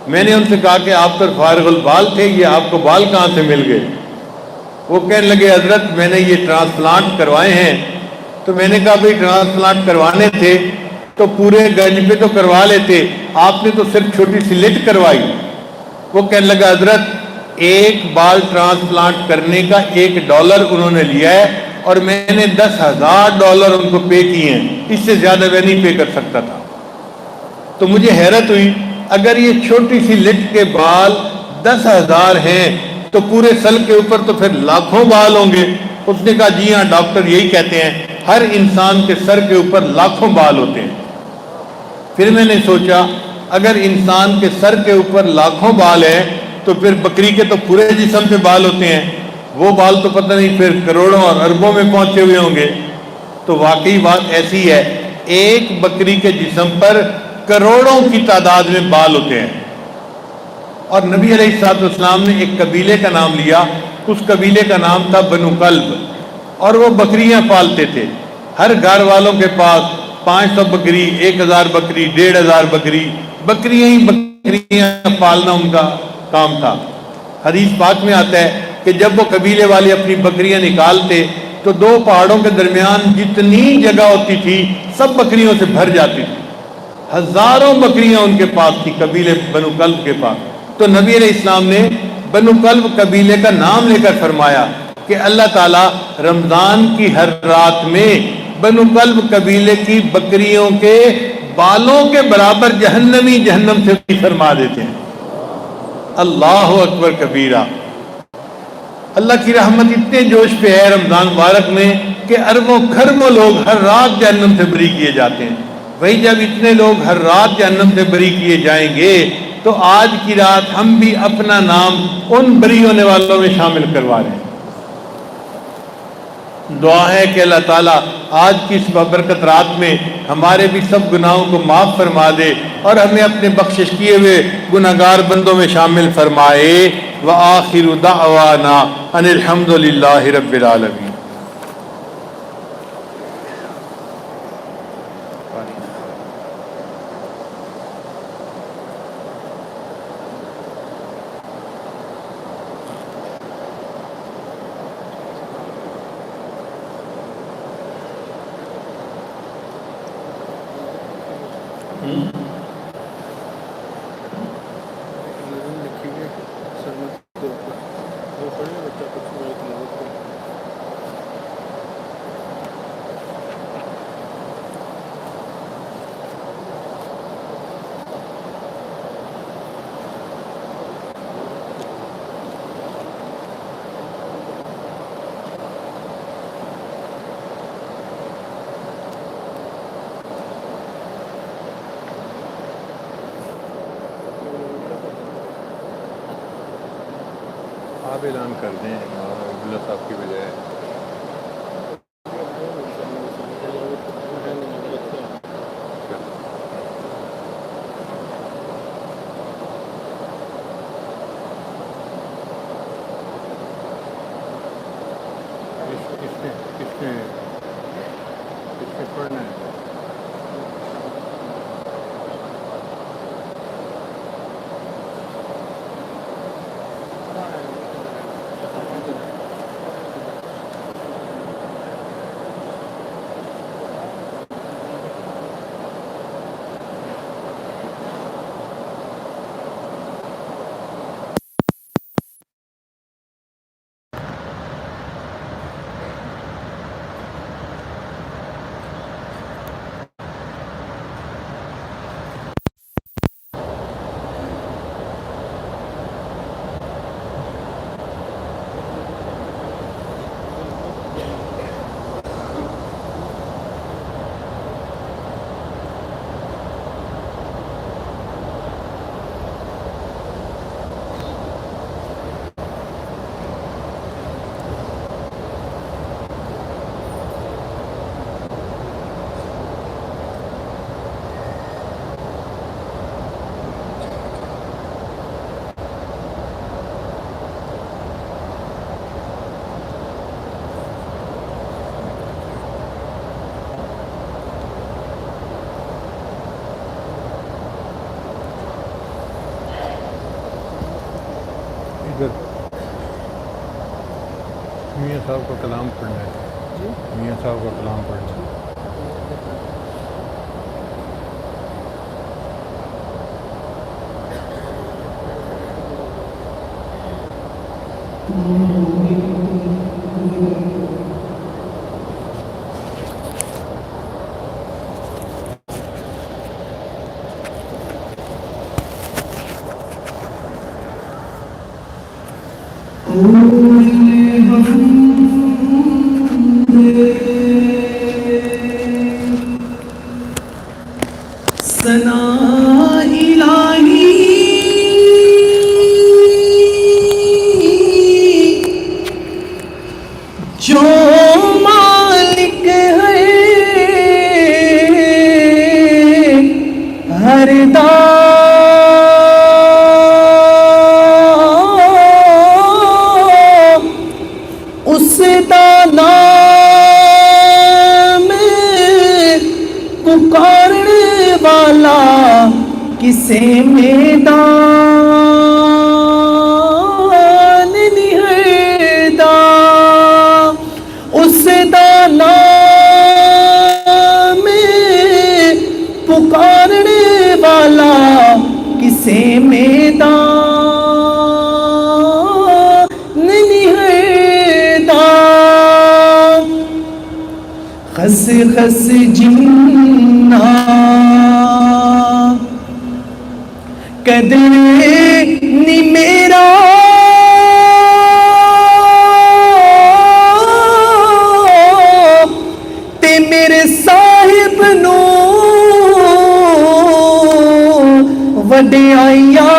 میں نے ان سے کہا کہ آپ تو فارغ البال تھے، یہ آپ کو بال کہاں سے مل گئے؟ وہ کہنے لگے حضرت میں نے یہ ٹرانسپلانٹ کروائے ہیں۔ تو میں نے کہا بھئی ٹرانسپلانٹ کروانے تھے تو پورے گنج پہ تو کروا لیتے، آپ نے تو صرف چھوٹی سی لٹ کروائی۔ وہ کہنے لگا حضرت ایک بال ٹرانسپلانٹ کرنے کا $1 انہوں نے لیا ہے، اور میں نے $10,000 ان کو پے کیے ہیں، اس سے زیادہ میں نہیں پے کر سکتا تھا۔ تو مجھے حیرت ہوئی اگر یہ چھوٹی سی لٹ کے بال 10,000 ہیں تو پورے سل کے اوپر تو پھر لاکھوں بال ہوں گے۔ اس نے کہا جی ہاں ڈاکٹر یہی کہتے ہیں، ہر انسان کے سر کے اوپر لاکھوں بال ہوتے ہیں۔ پھر میں نے سوچا اگر انسان کے سر کے اوپر لاکھوں بال ہیں تو پھر بکری کے تو پورے جسم پہ بال ہوتے ہیں، وہ بال تو پتہ نہیں پھر کروڑوں اور اربوں میں پہنچے ہوئے ہوں گے۔ تو واقعی بات ایسی ہے، ایک بکری کے جسم پر کروڑوں کی تعداد میں بال ہوتے ہیں۔ اور نبی علیہ الصلوۃ والسلام نے ایک قبیلے کا نام لیا، اس قبیلے کا نام تھا بنو کلب، اور وہ بکریاں پالتے تھے۔ ہر گھر والوں کے پاس 500 بکری، 1000 بکری، 1500 بکری، بکریاں ہی بکریاں پالنا ان کا کام تھا۔ حدیث پاک میں آتا ہے کہ جب وہ قبیلے والے اپنی بکریاں نکالتے تو 2 پہاڑوں کے درمیان جتنی جگہ ہوتی تھی سب بکریوں سے بھر جاتی تھی، ہزاروں بکریاں ان کے پاس تھی قبیلے بنو کلب کے پاس۔ تو نبی علیہ السلام نے بنو کلب قبیلے کا نام لے کر فرمایا کہ اللہ تعالیٰ رمضان کی ہر رات میں بنو کلب قبیلے کی بکریوں کے بالوں کے برابر جہنمی جہنم سے بھی فرما دیتے ہیں۔ اللہ اکبر کبیرہ۔ اللہ کی رحمت اتنے جوش پہ ہے رمضان مبارک میں کہ اربوں کھربوں لوگ ہر رات جہنم سے بری کیے جاتے ہیں۔ وہی جب اتنے لوگ ہر رات جہنم سے بری کیے جائیں گے تو آج کی رات ہم بھی اپنا نام ان بری ہونے والوں میں شامل کروا رہے ہیں۔ دعا ہے کہ اللہ تعالیٰ آج کی اس بابرکت رات میں ہمارے بھی سب گناہوں کو معاف فرما دے اور ہمیں اپنے بخشش کیے ہوئے گناہگار بندوں میں شامل فرمائے۔ وآخر دعوانا ان الحمد للہ رب العالمین۔ نظم لکھی ہے سرمت کے اوپر، وہ پڑھنے بچہ کچھ میرے تلاوت کو. آپ اعلان کر دیں عبداللہ صاحب کی بجائے. کس نے پڑھنا ہے؟ میاں صاحب کا کلام پڑھنا ہے. میاں صاحب کا کلام پڑھنا ہے. کسے میدان نہیدا اس دا نام پکارنے والا کسے میدان نہیدا خس خس جنہ قدر نی میرا تے میرے صاحب نو وڈیائیاں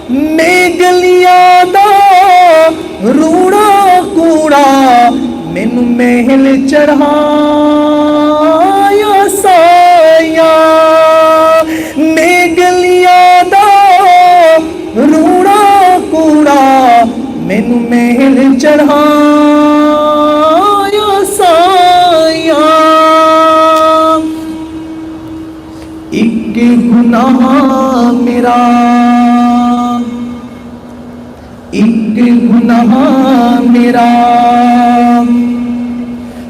میں گلیاں دا روڑا کوڑا مینوں محل چڑھا میں گلیاں دا روڑا کوڑا مینوں محل چڑھایا سایا ایک گناہ میرا ایک گناہ میرا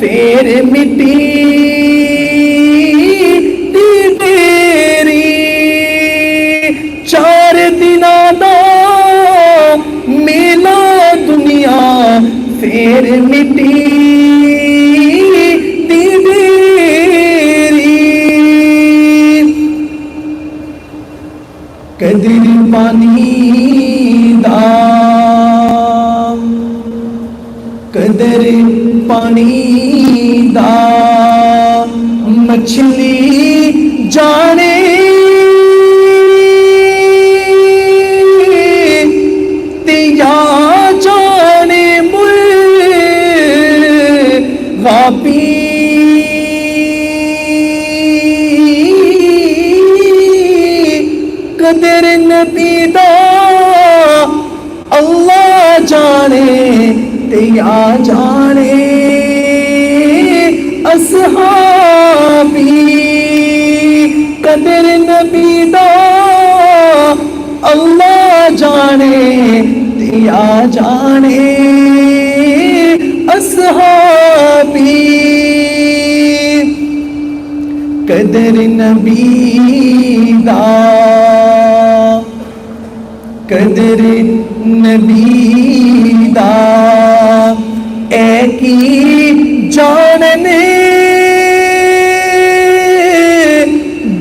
پھر مٹی دی میری 4 دناں دا میلا دنیا پھر مٹی دی میری قدر پانی دا قدر پانی دا مچھلی جانے تے یا جانے مرغابی قدر نبی دا اللہ جانے تے یا جانے اصحابی قدر نبی دا اللہ جانے تے یا جانے اصحابی قدر نبی دا قدر نبی دا اے کی جاننے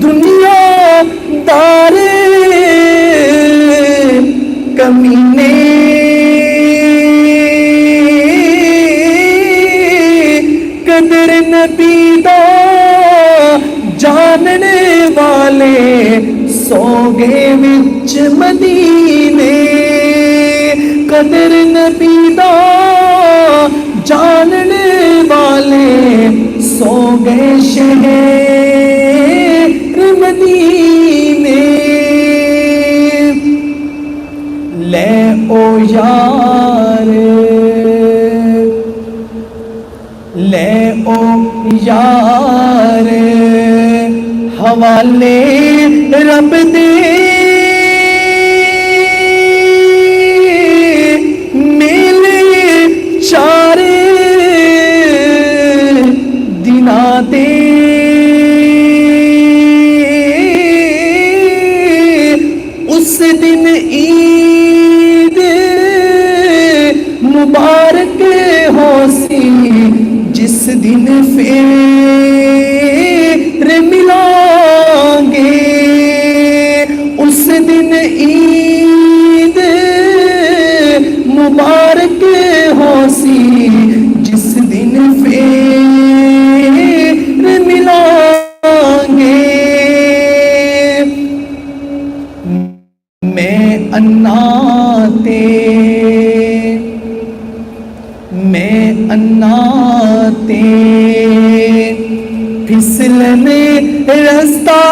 دنیا دار کمینے قدر نبی دا جاننے والے سو گے وچ مدینے قدر نبی دا جاننے والے سو گئے شہر مدینے لے او یار لے او یار حوالے رب دے میلے 4 دناں دے اس دن عید مبارک ہو سی جس دن پھر ملیں گے اس دن عید مبارک ہو سی جس دن پھر ملیں گے میں انا تے پھسلنے رستہ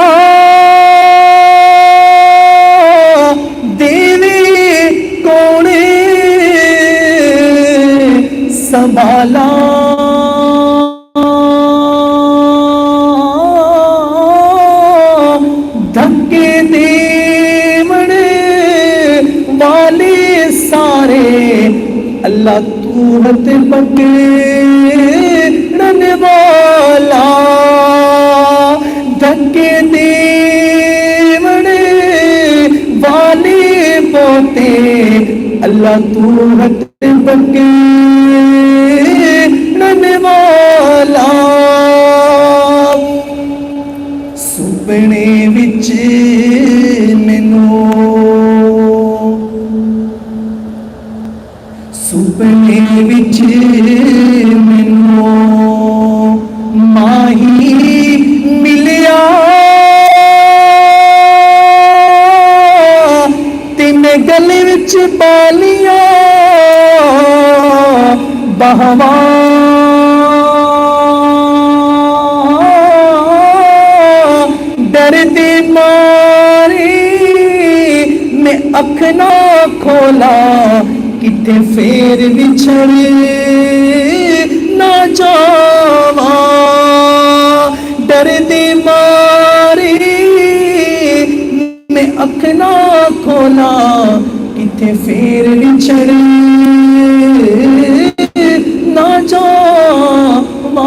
دیوی کونے سنبھالا دھکے دیونے والے سارے اللہ تو ہاتھ پکڑن والا دھکے دیونے والے پوتے اللہ تو ہاتھ پکڑن والا سپنے وچ سپنے وچ مینوں ماہی ملیا تے میں گلے وچ پالیاں بہواں ڈر دے مارے میں اکھ نہ کھولا کتے پھر بچھڑ نہ جاواں ڈر دے مارے میں اکھ نہ کھولا کتے پھر بچھڑ نہ جاواں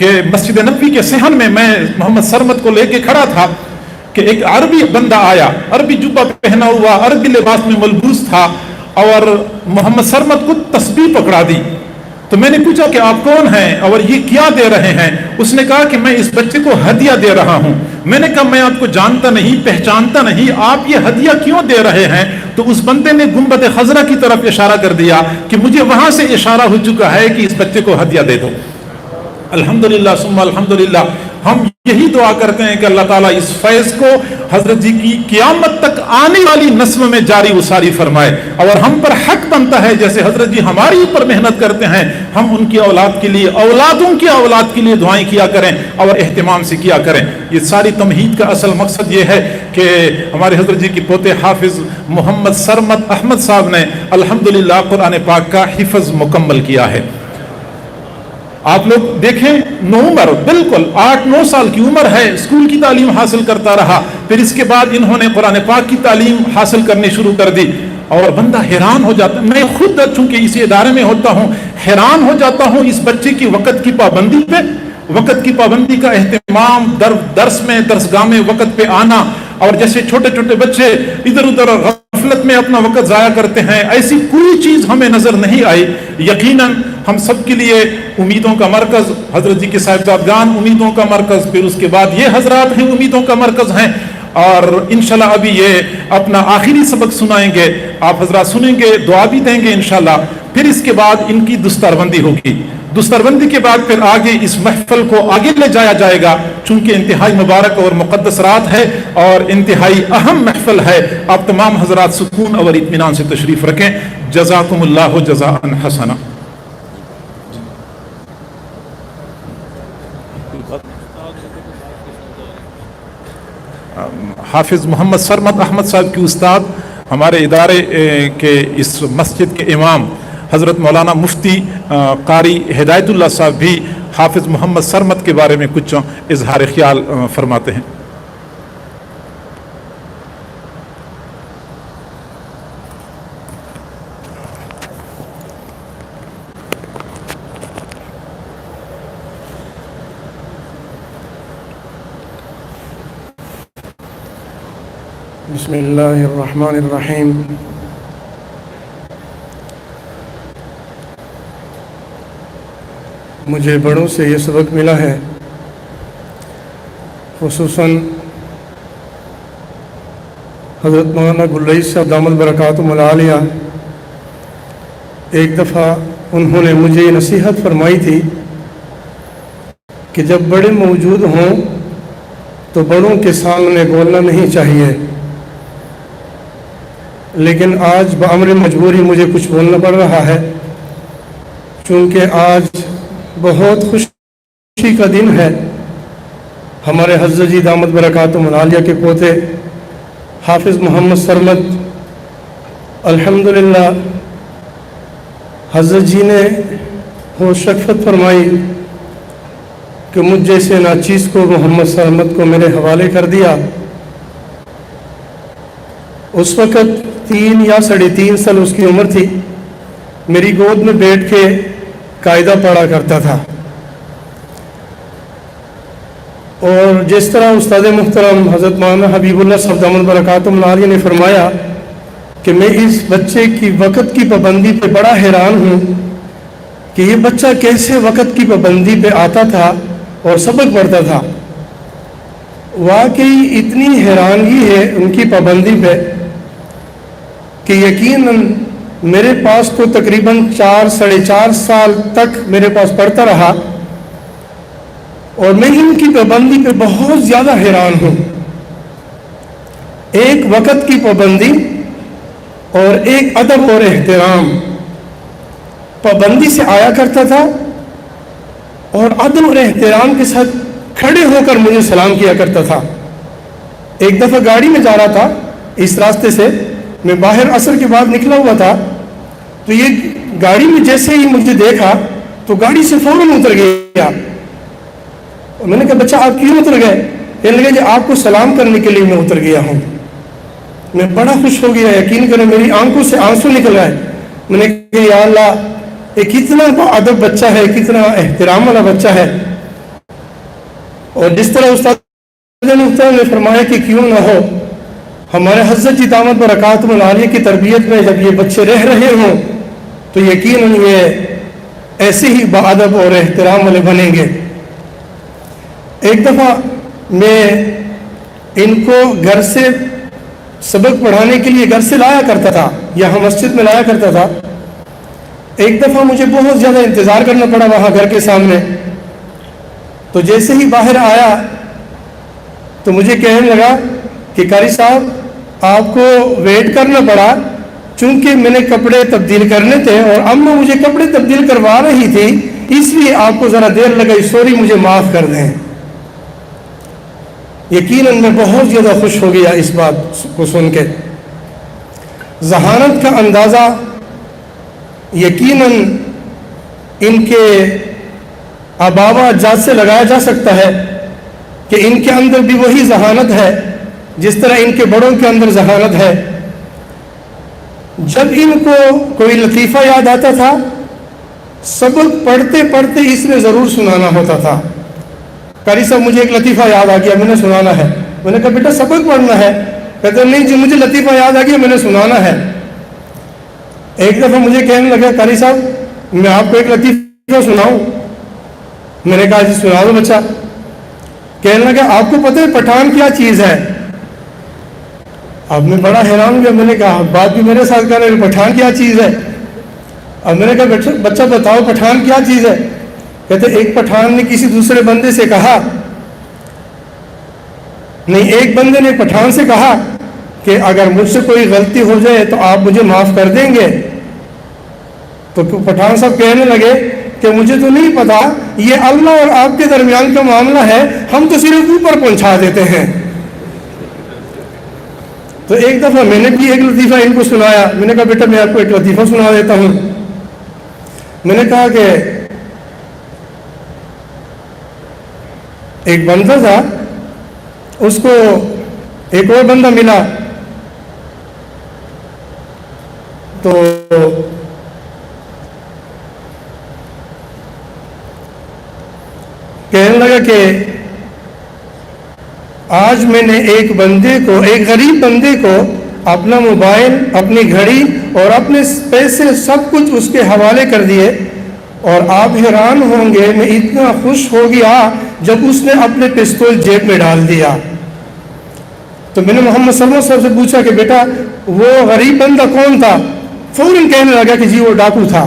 کہ مسجد نبوی کے صحن میں محمد سرمد کو لے کے کھڑا تھا کہ ایک عربی بندہ آیا، عربی جبہ پہنا ہوا، عربی لباس میں ملبوس تھا، اور محمد سرمد کو تسبیح پکڑا دی. تو میں نے پوچھا کہ آپ کون ہیں اور یہ کیا دے رہے ہیں؟ اس نے کہا کہ میں اس بچے کو ہدیہ دے رہا ہوں. میں نے کہا میں آپ کو جانتا نہیں، پہچانتا نہیں، آپ یہ ہدیہ کیوں دے رہے ہیں؟ تو اس بندے نے گنبد خضرا کی طرف اشارہ کر دیا کہ مجھے وہاں سے اشارہ ہو چکا ہے کہ اس بچے کو ہدیہ دے دو. الحمدللہ ثم الحمدللہ. ہم یہی دعا کرتے ہیں کہ اللہ تعالیٰ اس فیض کو حضرت جی کی قیامت تک آنے والی نسل میں جاری و ساری فرمائے. اور ہم پر حق بنتا ہے جیسے حضرت جی ہماری اوپر محنت کرتے ہیں، ہم ان کی اولاد کے لیے، اولادوں کی اولاد کے لیے دعائیں کیا کریں اور اہتمام سے کیا کریں. یہ ساری تمہید کا اصل مقصد یہ ہے کہ ہمارے حضرت جی کی پوتے حافظ محمد سرمد احمد صاحب نے الحمدللہ قرآن پاک کا حفظ مکمل کیا ہے. آپ لوگ دیکھیں، نوعمر بالکل 8-9 سال کی عمر ہے، اسکول کی تعلیم حاصل کرتا رہا، پھر اس کے بعد انہوں نے قرآن پاک کی تعلیم حاصل کرنی شروع کر دی. اور بندہ حیران ہو جاتا، میں خود چونکہ اسی ادارے میں ہوتا ہوں، حیران ہو جاتا ہوں اس بچے کی وقت کی پابندی پہ، وقت کی پابندی کا اہتمام، درس میں درسگاہ میں وقت پہ آنا. اور جیسے چھوٹے چھوٹے بچے ادھر ادھر غفلت میں اپنا وقت ضائع کرتے ہیں، ایسی کوئی چیز ہمیں نظر نہیں آئی. یقیناً ہم سب کے لیے امیدوں کا مرکز حضرت جی کے صاحبزادگان امیدوں کا مرکز، پھر اس کے بعد یہ حضرات ہیں امیدوں کا مرکز ہیں. اور انشاءاللہ ابھی یہ اپنا آخری سبق سنائیں گے، آپ حضرات سنیں گے، دعا بھی دیں گے انشاءاللہ. پھر اس کے بعد ان کی دستربندی ہوگی. دستربندی کے بعد پھر آگے اس محفل کو آگے لے جایا جائے گا، چونکہ انتہائی مبارک اور مقدس رات ہے اور انتہائی اہم محفل ہے. آپ تمام حضرات سکون اور اطمینان سے تشریف رکھیں. جزاکم اللہ جزاء حسنا. حافظ محمد سرمد احمد صاحب کی استاد، ہمارے ادارے کے اس مسجد کے امام حضرت مولانا مفتی قاری ہدایت اللہ صاحب بھی حافظ محمد سرمد کے بارے میں کچھ اظہار خیال فرماتے ہیں. بسم اللہ الرحمن الرحیم. مجھے بڑوں سے یہ سبق ملا ہے، خصوصاً حضرت مولانا گل رئیس صاحب دامت برکاتہم العالیہ. ایک دفعہ انہوں نے مجھے یہ نصیحت فرمائی تھی کہ جب بڑے موجود ہوں تو بڑوں کے سامنے بولنا نہیں چاہیے، لیکن آج بامر مجبوری مجھے کچھ بولنا پڑ رہا ہے، چونکہ آج بہت خوشی کا دن ہے. ہمارے حضرت جی دامت برکاتہم العالیہ کے پوتے حافظ محمد سرمد الحمدللہ حضرت جی نے وہ شفقت فرمائی کہ مجھ جیسے ناچیز کو محمد سرمد کو میرے حوالے کر دیا. اس وقت 3 یا 3.5 سال اس کی عمر تھی. میری گود میں بیٹھ کے قاعدہ پڑھا کرتا تھا، اور جس طرح استاد محترم حضرت مولانا حبیب اللہ صاحب دامت برکاتہم العالیہ نے فرمایا کہ میں اس بچے کی وقت کی پابندی پہ بڑا حیران ہوں کہ یہ بچہ کیسے وقت کی پابندی پہ آتا تھا اور سبق پڑھتا تھا. واقعی اتنی حیرانگی ہے ان کی پابندی پہ کہ یقیناً میرے پاس تو تقریباً 4-4.5 سال تک میرے پاس پڑھتا رہا، اور میں ان کی پابندی پہ بہت زیادہ حیران ہوں. ایک وقت کی پابندی اور ایک ادب اور احترام. پابندی سے آیا کرتا تھا اور ادب اور احترام کے ساتھ کھڑے ہو کر مجھے سلام کیا کرتا تھا. ایک دفعہ گاڑی میں جا رہا تھا، اس راستے سے میں باہر عصر کے بعد نکلا ہوا تھا، تو یہ گاڑی میں جیسے ہی مجھے دیکھا تو گاڑی سے فوراً اتر گیا. اور میں نے کہا بچہ آپ کیوں اتر گئے؟ کہنے لگا کہ آپ کو سلام کرنے کے لیے میں اتر گیا ہوں. میں بڑا خوش ہو گیا، یقین کریں میری آنکھوں سے آنسو نکل آئے. میں نے کہا یا اللہ، یہ کتنا ادب بچہ ہے، کتنا احترام والا بچہ ہے. اور جس طرح استاد محترم نے فرمایا کہ کیوں نہ ہو ہمارے حضرت کی دعوت برکات العالیہ کی تربیت میں جب یہ بچے رہ رہے ہوں تو یقیناً یہ ایسے ہی باادب اور احترام والے بنیں گے۔ ایک دفعہ میں ان کو گھر سے سبق پڑھانے کے لیے گھر سے لایا کرتا تھا، یہاں مسجد میں لایا کرتا تھا۔ ایک دفعہ مجھے بہت زیادہ انتظار کرنا پڑا وہاں گھر کے سامنے، تو جیسے ہی باہر آیا تو مجھے کہنے لگا کہ قاری صاحب آپ کو ویٹ کرنا پڑا چونکہ میں نے کپڑے تبدیل کرنے تھے اور اماں مجھے کپڑے تبدیل کروا رہی تھی، اس لیے آپ کو ذرا دیر لگی، سوری، مجھے معاف کر دیں۔ یقیناً میں بہت زیادہ خوش ہو گیا اس بات کو سن کے۔ ذہانت کا اندازہ یقیناً ان کے آباء و اجداد سے لگایا جا سکتا ہے کہ ان کے اندر بھی وہی ذہانت ہے جس طرح ان کے بڑوں کے اندر ذہانت ہے۔ جب ان کو کوئی لطیفہ یاد آتا تھا سبق پڑھتے پڑھتے اس میں ضرور سنانا ہوتا تھا۔ قاری صاحب مجھے ایک لطیفہ یاد آ گیا، میں نے سنانا ہے۔ میں نے کہا بیٹا سبق پڑھنا ہے، کہتے نہیں جی مجھے لطیفہ یاد آ گیا، میں نے سنانا ہے۔ ایک دفعہ مجھے کہنے لگا قاری صاحب میں آپ کو ایک لطیفہ سناؤں؟ میں نے کہا جی سنا دو بچہ۔ کہنے لگا آپ کو پتہ ہے پٹھان کیا چیز ہے؟ اب میں بڑا حیران ہو گیا، میں نے کہا بات بھی میرے ساتھ کر رہے پٹھان کیا چیز ہے؟ اب میں نے کہا بچہ بتاؤ پٹھان کیا چیز ہے؟ کہتے ایک پٹھان نے کسی دوسرے بندے سے کہا، نہیں ایک بندے نے پٹھان سے کہا کہ اگر مجھ سے کوئی غلطی ہو جائے تو آپ مجھے معاف کر دیں گے؟ تو پٹھان صاحب کہنے لگے کہ مجھے تو نہیں پتا، یہ اللہ اور آپ کے درمیان کا معاملہ ہے، ہم تو صرف اوپر پہنچا دیتے ہیں۔ تو ایک دفعہ میں نے بھی ایک لطیفہ ان کو سنایا، میں نے کہا بیٹا میں آپ کو ایک لطیفہ سنا دیتا ہوں۔ میں نے کہا کہ ایک بندہ تھا، اس کو ایک اور بندہ ملا، تو کہنے لگا کہ آج میں نے ایک غریب بندے کو اپنا موبائل، اپنی گھڑی اور اپنے پیسے سب کچھ اس کے حوالے کر دیے، اور آپ حیران ہوں گے میں اتنا خوش ہو گیا جب اس نے اپنے پستول جیب میں ڈال دیا۔ تو میں نے محمد صلی اللہ علیہ وسلم سے پوچھا کہ بیٹا وہ غریب بندہ کون تھا؟ فوراً کہنے لگا کہ جی وہ ڈاکو تھا۔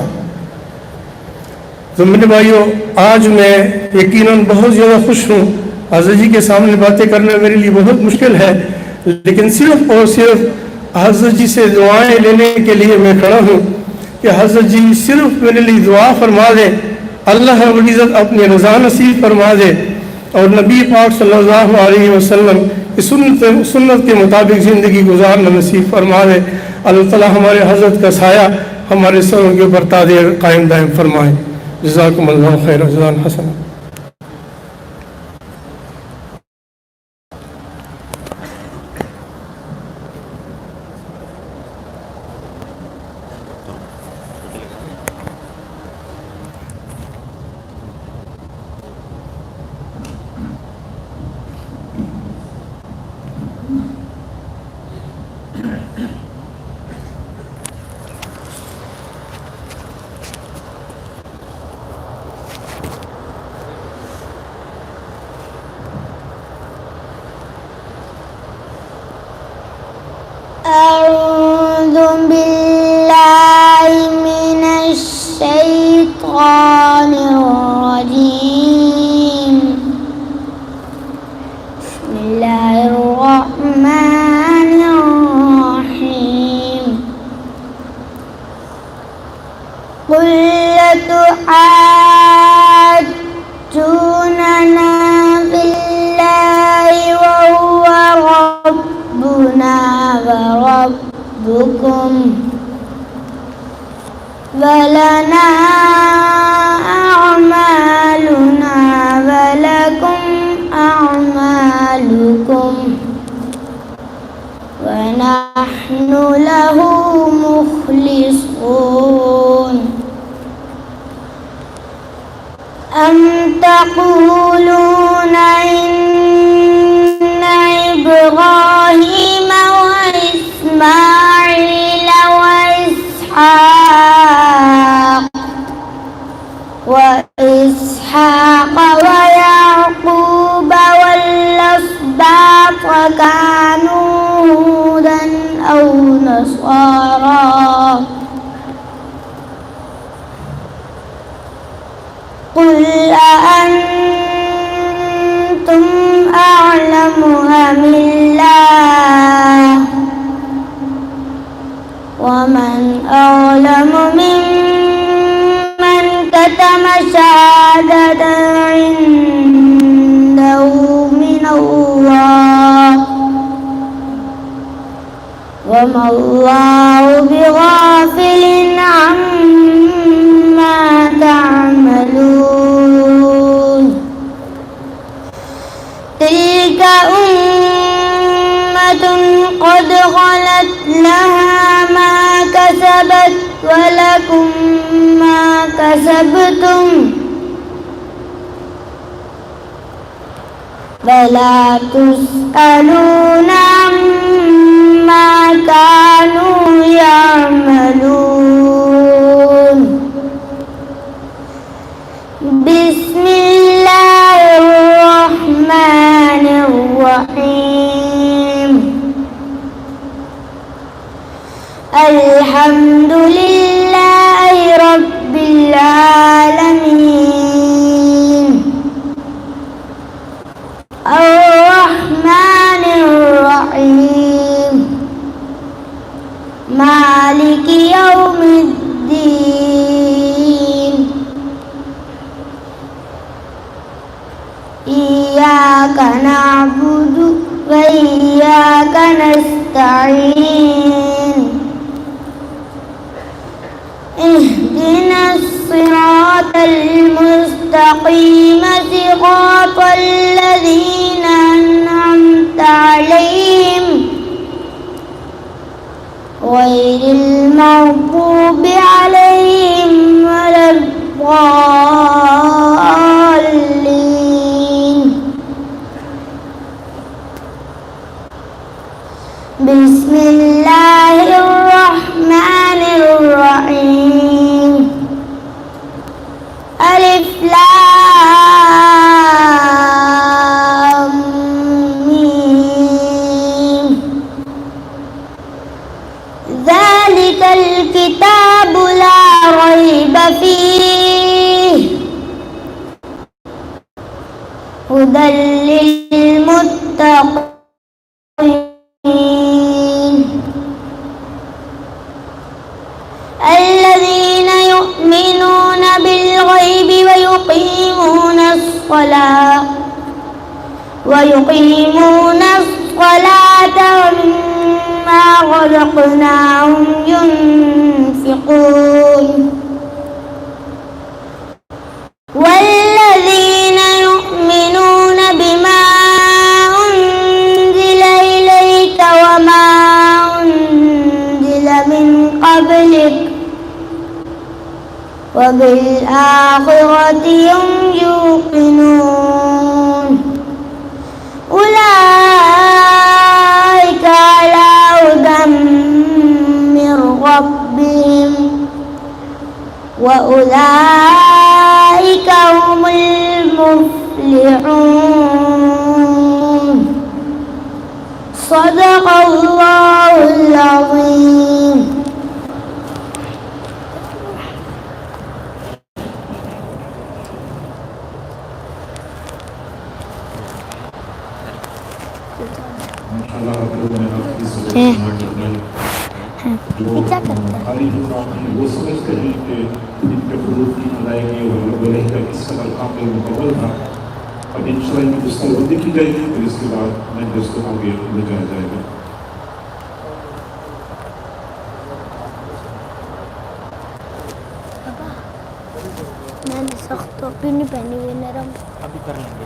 تو میرے بھائیو آج میں یقیناً بہت زیادہ خوش ہوں، حضرت جی کے سامنے باتیں کرنا میرے لیے بہت مشکل ہے، لیکن صرف اور صرف حضرت جی سے دعائیں لینے کے لیے میں کھڑا ہوں کہ حضرت جی صرف میرے لیے دعا فرما دے، اللہ رب العزت اپنی رضا نصیب فرما دے، اور نبی پاک صلی اللہ علیہ وسلم کی سنت کے مطابق زندگی گزارنا نصیب فرما دے۔ اللہ تعالیٰ ہمارے حضرت کا سایہ ہمارے سروں کے اوپر تادیر قائم دائم فرمائے۔ جزاکم اللہ خیر جزاء حسنا۔ أعوذ بالله من الشيطان الرجيم بسم الله الرحمن الرحيم قل لتحاجوننا في الله وهو ربنا وربكم ولنا أعمالنا ولكم أعمالكم ونحن له مخلصون أم تقولون وإسحاق ويعقوب والأسباط كانوا هودا أو نصارى قل أأنتم أعلم أم الله ومن أظلم ممن كتم شهادة عنده من الله وما الله بغافل عما تعملون تلك أمة قد خلت لها ما كسبت ولكم ما كسبتم ولا تسألون عما كانوا يعملون بسم الله الرحمن الرحيم الحمد لله رب العالمين الرحمن الرحيم مالك يوم الدين إياك نعبد وإياك نستعين اهدنا الصراط المستقيم صراط الذين أنعمت عليهم غير المغضوب عليهم ولا الضالين بسم الله الرحمن الرحيم ألف لام ميم ذلك الكتاب لا ريب فيه هدى للمتقين الذين يؤمنون بالغيب ويقيمون الصلاة ومما رزقناهم ينفقون والذين يؤمنون بما أنزل إليك وما أنزل من قبلك وبالآخرة هم يوقنون أولئك على هدى من ربهم وأولئك هم المفلحون صدق الله العظيم. وہ سمجھتے ہیں کہ ان کے حدود کی ادائیگی اور الگ کا اس قدر کامل مکمل تھا. اب انشاءاللہ ان کی گستاخی کی جائے گی، پھر اس کے بعد مجلس کو آگے لے جایا جائے گا. میں نے سخت ٹوپی نہیں پہنی ہوئی، نرم. ابھی کر لیں گے.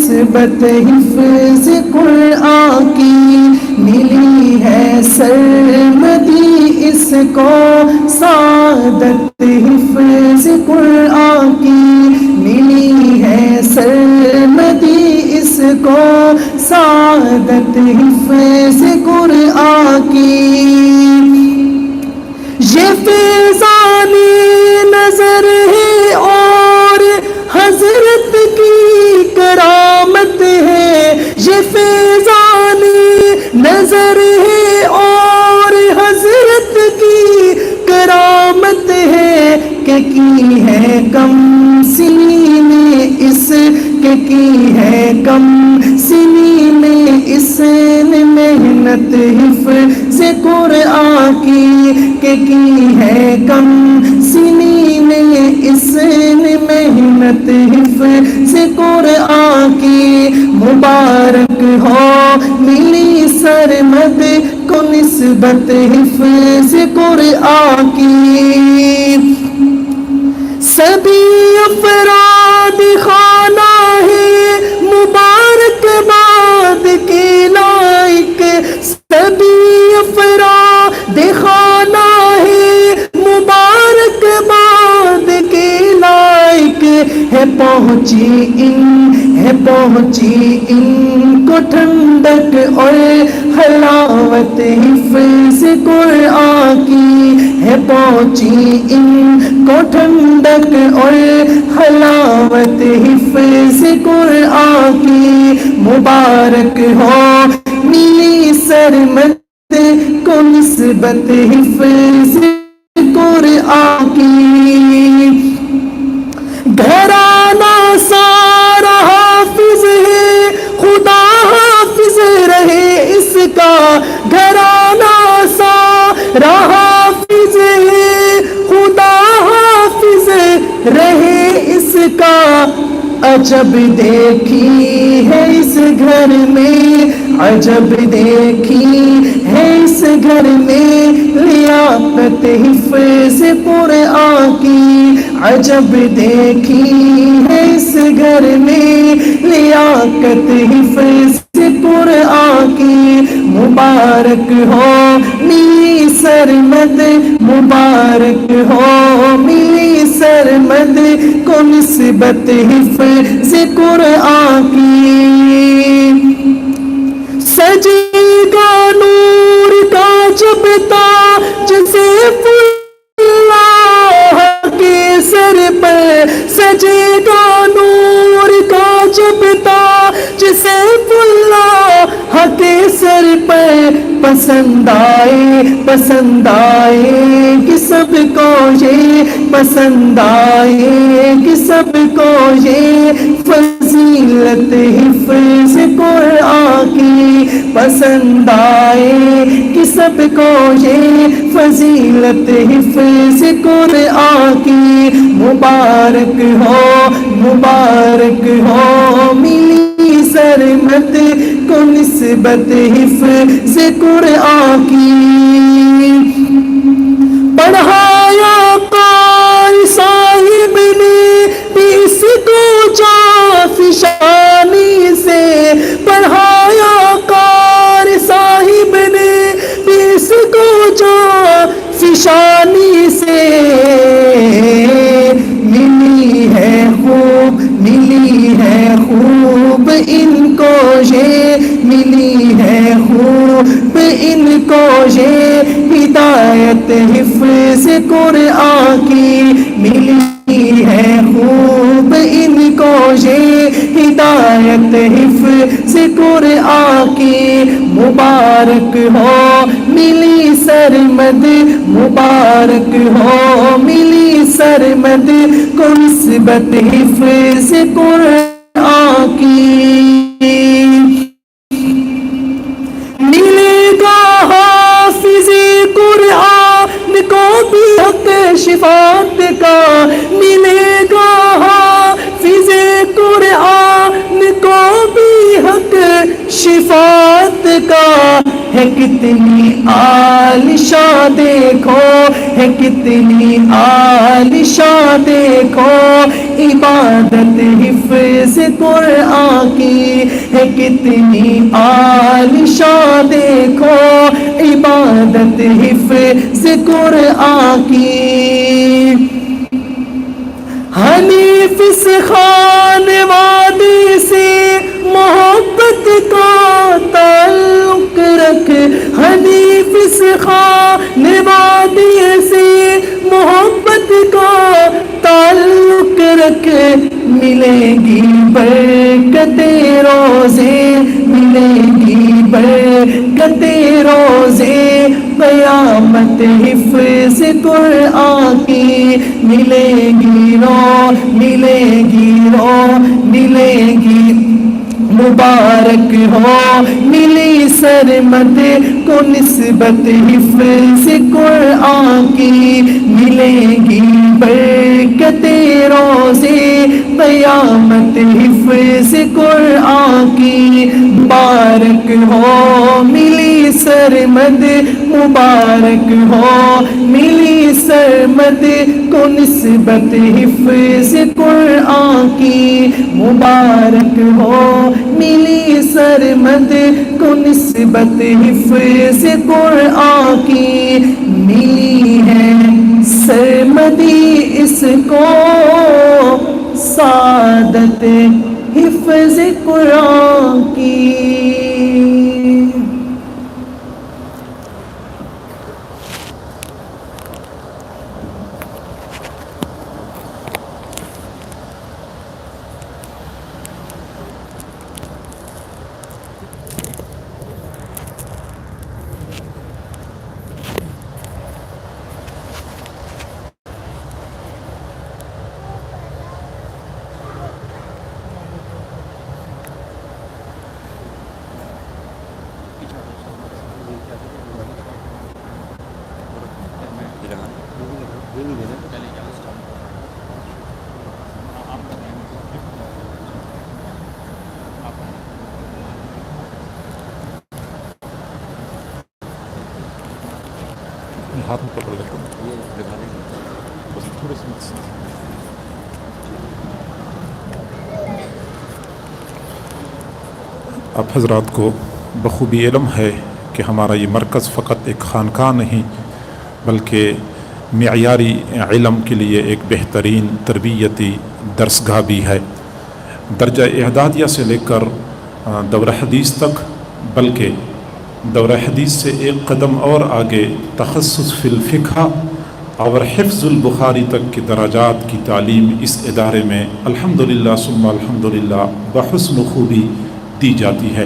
نسبت حفظ قرآن کی ملی ہے سرمدی اس کو سعادت حفظ قرآن کی ملی ہے سرمدی اس کو سعادت حفظ قرآن کی یہ فیضانی نظر ہے اور حضرت کی کرامت ہے یہ فیضانی نظر ہے اور حضرت کی کرامت ہے کہ کی ہے کم سنی میں اس کہ کی ہے کم سنی میں اس نے محنت حفظ قرآن کی ہے کم سنی میں اس نے محنت حفظ قرآن کی مبارک ہو ملی سرمد کو نسبت حفظ قرآن کی سبھی افراد خانہ ہے مبارک باد کے لائق سبھی افراد خانہ ہے مبارک باد کے لائق ہے پہنچی ان کو ٹھنڈک اور حلاوت حفظ قرآن کی ہے پہنچی ان کو ٹھنڈک اور حلاوت حفظ قرآن کی مبارک ہو ملی سرمد کو نسبت حفظ قرآن کی گھرانہ سارا حافظ ہے خدا حافظ رہے اس کا گھرانہ سارا حافظ ہے خدا حافظ رہے اس کا عجب دیکھی ہے اس گھر میں عجب دیکھی ہے اس گھر میں لیاقت حفظ قرآن کی عجب دیکھی ہے اس گھر میں لیاقت حفظ قرآن کی مبارک ہو ملی سرمد مبارک ہو ملی سرمد کو نسبت حفظ قرآن کی سجے گا نور کا جب تاج سیف اللہ کے سر پر سجے گا نور کا جب تاج سیف اللہ کے سر پر پسند آئے کہ سب کو یہ پسند آئے کہ سب کو یہ فضیلت حفظ قرآن کی پسند آئے کہ سب کو یہ فضیلت حفظ قرآن کی مبارک ہو ملی سرمد کو نسبت حفظ قرآن کی پڑھایا قاری صاحب نے بھی اس کو جافشانی سے پڑھایا قاری صاحب نے بھی اس کو جافشانی سے ملی ہے خوب ان کو یہ ملی ہے خوب ان کو یہ ہدایت حفظ قرآن کی ملی ہے خوب ان کو یہ ہدایت حفظ قرآن کی مبارک ہو ملی سرمد مبارک ہو ملی سرمد کو نسبت حفظ قرآن کی ملے گا حافظ قرآن کو بھی حق شفاعت کا ملے گا حافظ قرآن کو بھی حق شفاعت کا ہے کتنی عالیشاں دیکھو ہے کتنی عالیشاں دیکھو عبادت حفظ قرآن کی ہے کتنی عالیشاں دیکھو عبادت حفظ قرآن کی حنیف اس خان وادی سے محبت کا تعلق رکھ حنیف اس خان وادی سے محبت کا تعلق رکھ ملے گی برکت روزے ملے گی برکت روزے قیامت حفظ قرآن کی ملے گی مبارک ہو ملی سرمد کو نسبت حفظ قرآن کی ملے گی برکت روزے قیامت حفظ قرآن کی مبارک ہو ملی سرمد مبارک ہو ملی سرمد کو نسبت حفظ قرآن کی مبارک ہو ملی سرمد کو نسبت حفظ قرآن کی ملی ہے سرمدی اس کو سعادت حفظ قرآن کی. ہاتھ میں پکڑ لیتا ہوں بس تھوڑے سے. اب حضرات کو بخوبی علم ہے کہ ہمارا یہ مرکز فقط ایک خانقاہ نہیں بلکہ معیاری علم کے لیے ایک بہترین تربیتی درسگاہ بھی ہے. درجہ اعدادیہ سے لے کر دورہ حدیث تک، بلکہ دورہ حدیث سے ایک قدم اور آگے تخصص فی الفقہ اور حفظ البخاری تک کی درجات کی تعلیم اس ادارے میں الحمدللہ ثم الحمدللہ بحسن خوبی دی جاتی ہے.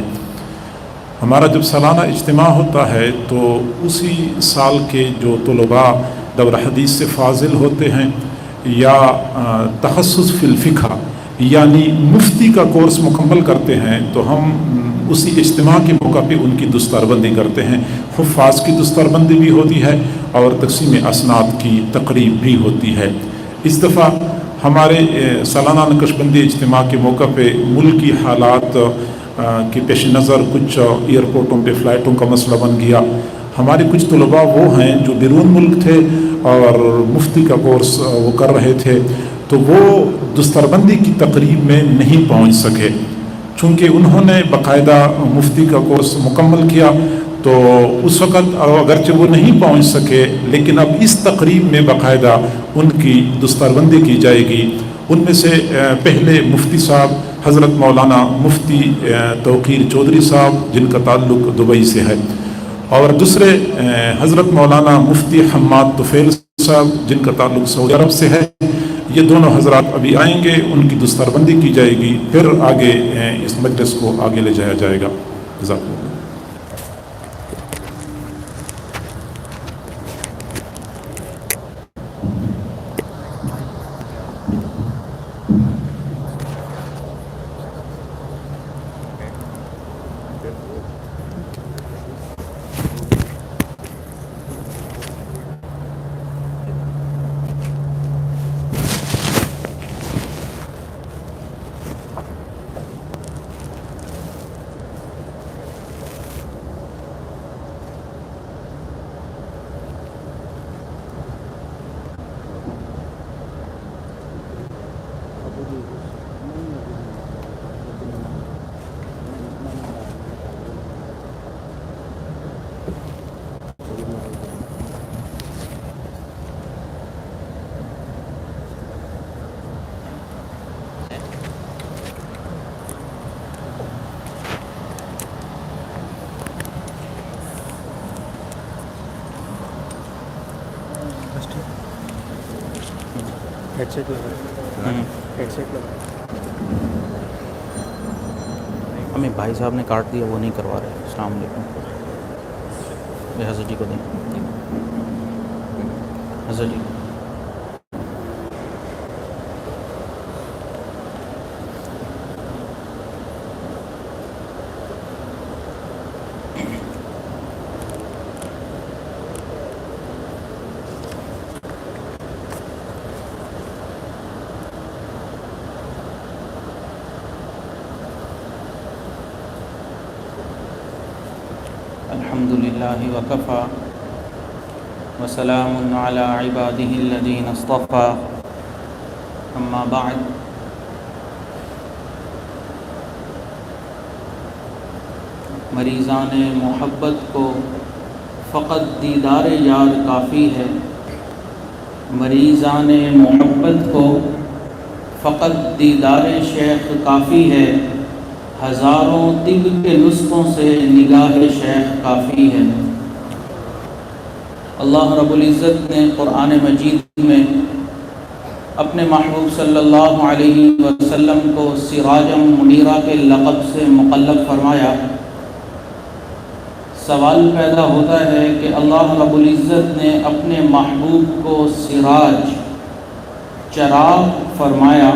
ہمارا جب سالانہ اجتماع ہوتا ہے تو اسی سال کے جو طلباء دورہ حدیث سے فاضل ہوتے ہیں یا تخصص فی الفقہ یعنی مفتی کا کورس مکمل کرتے ہیں تو ہم اسی اجتماع کے موقع پہ ان کی دستار بندی کرتے ہیں. حفاظ کی دستار بندی بھی ہوتی ہے اور تقسیم اسناد کی تقریب بھی ہوتی ہے. اس دفعہ ہمارے سالانہ نقش بندی اجتماع کے موقع پہ ملکی حالات کے پیش نظر کچھ ایئرپورٹوں پہ فلائٹوں کا مسئلہ بن گیا. ہمارے کچھ طلباء وہ ہیں جو بیرون ملک تھے اور مفتی کا کورس وہ کر رہے تھے تو وہ دستربندی کی تقریب میں نہیں پہنچ سکے. چونکہ انہوں نے باقاعدہ مفتی کا کورس مکمل کیا تو اس وقت اگرچہ وہ نہیں پہنچ سکے لیکن اب اس تقریب میں باقاعدہ ان کی دستربندی کی جائے گی. ان میں سے پہلے مفتی صاحب حضرت مولانا مفتی توقیر چودھری صاحب جن کا تعلق دبئی سے ہے، اور دوسرے حضرت مولانا مفتی حماد طفیل صاحب جن کا تعلق سعودی عرب سے ہے. یہ دونوں حضرات ابھی آئیں گے، ان کی دستربندی کی جائے گی، پھر آگے اس مجلس کو آگے لے جایا جائے گا۔ جزاکم اللہ۔ ہمیں بھائی صاحب نے کاٹ دیا، وہ نہیں کروا رہے۔ السلام علیکم۔ حضرت جی کو دیں، حضرت جی۔ الحمد للہ وکفا وسلام علی عبادہ الذین اصطفى، اما بعد۔ مریضان محبت کو فقط دیدار یار کافی ہے، مریضان محبت کو فقط دیدار شیخ کافی ہے، ہزاروں طب کے نسخوں سے نگاہ شیخ کافی ہے۔ اللہ رب العزت نے قرآن مجید میں اپنے محبوب صلی اللہ علیہ وسلم کو سراجا منیرا کے لقب سے مقلب فرمایا۔ سوال پیدا ہوتا ہے کہ اللہ رب العزت نے اپنے محبوب کو سراج، چراغ فرمایا،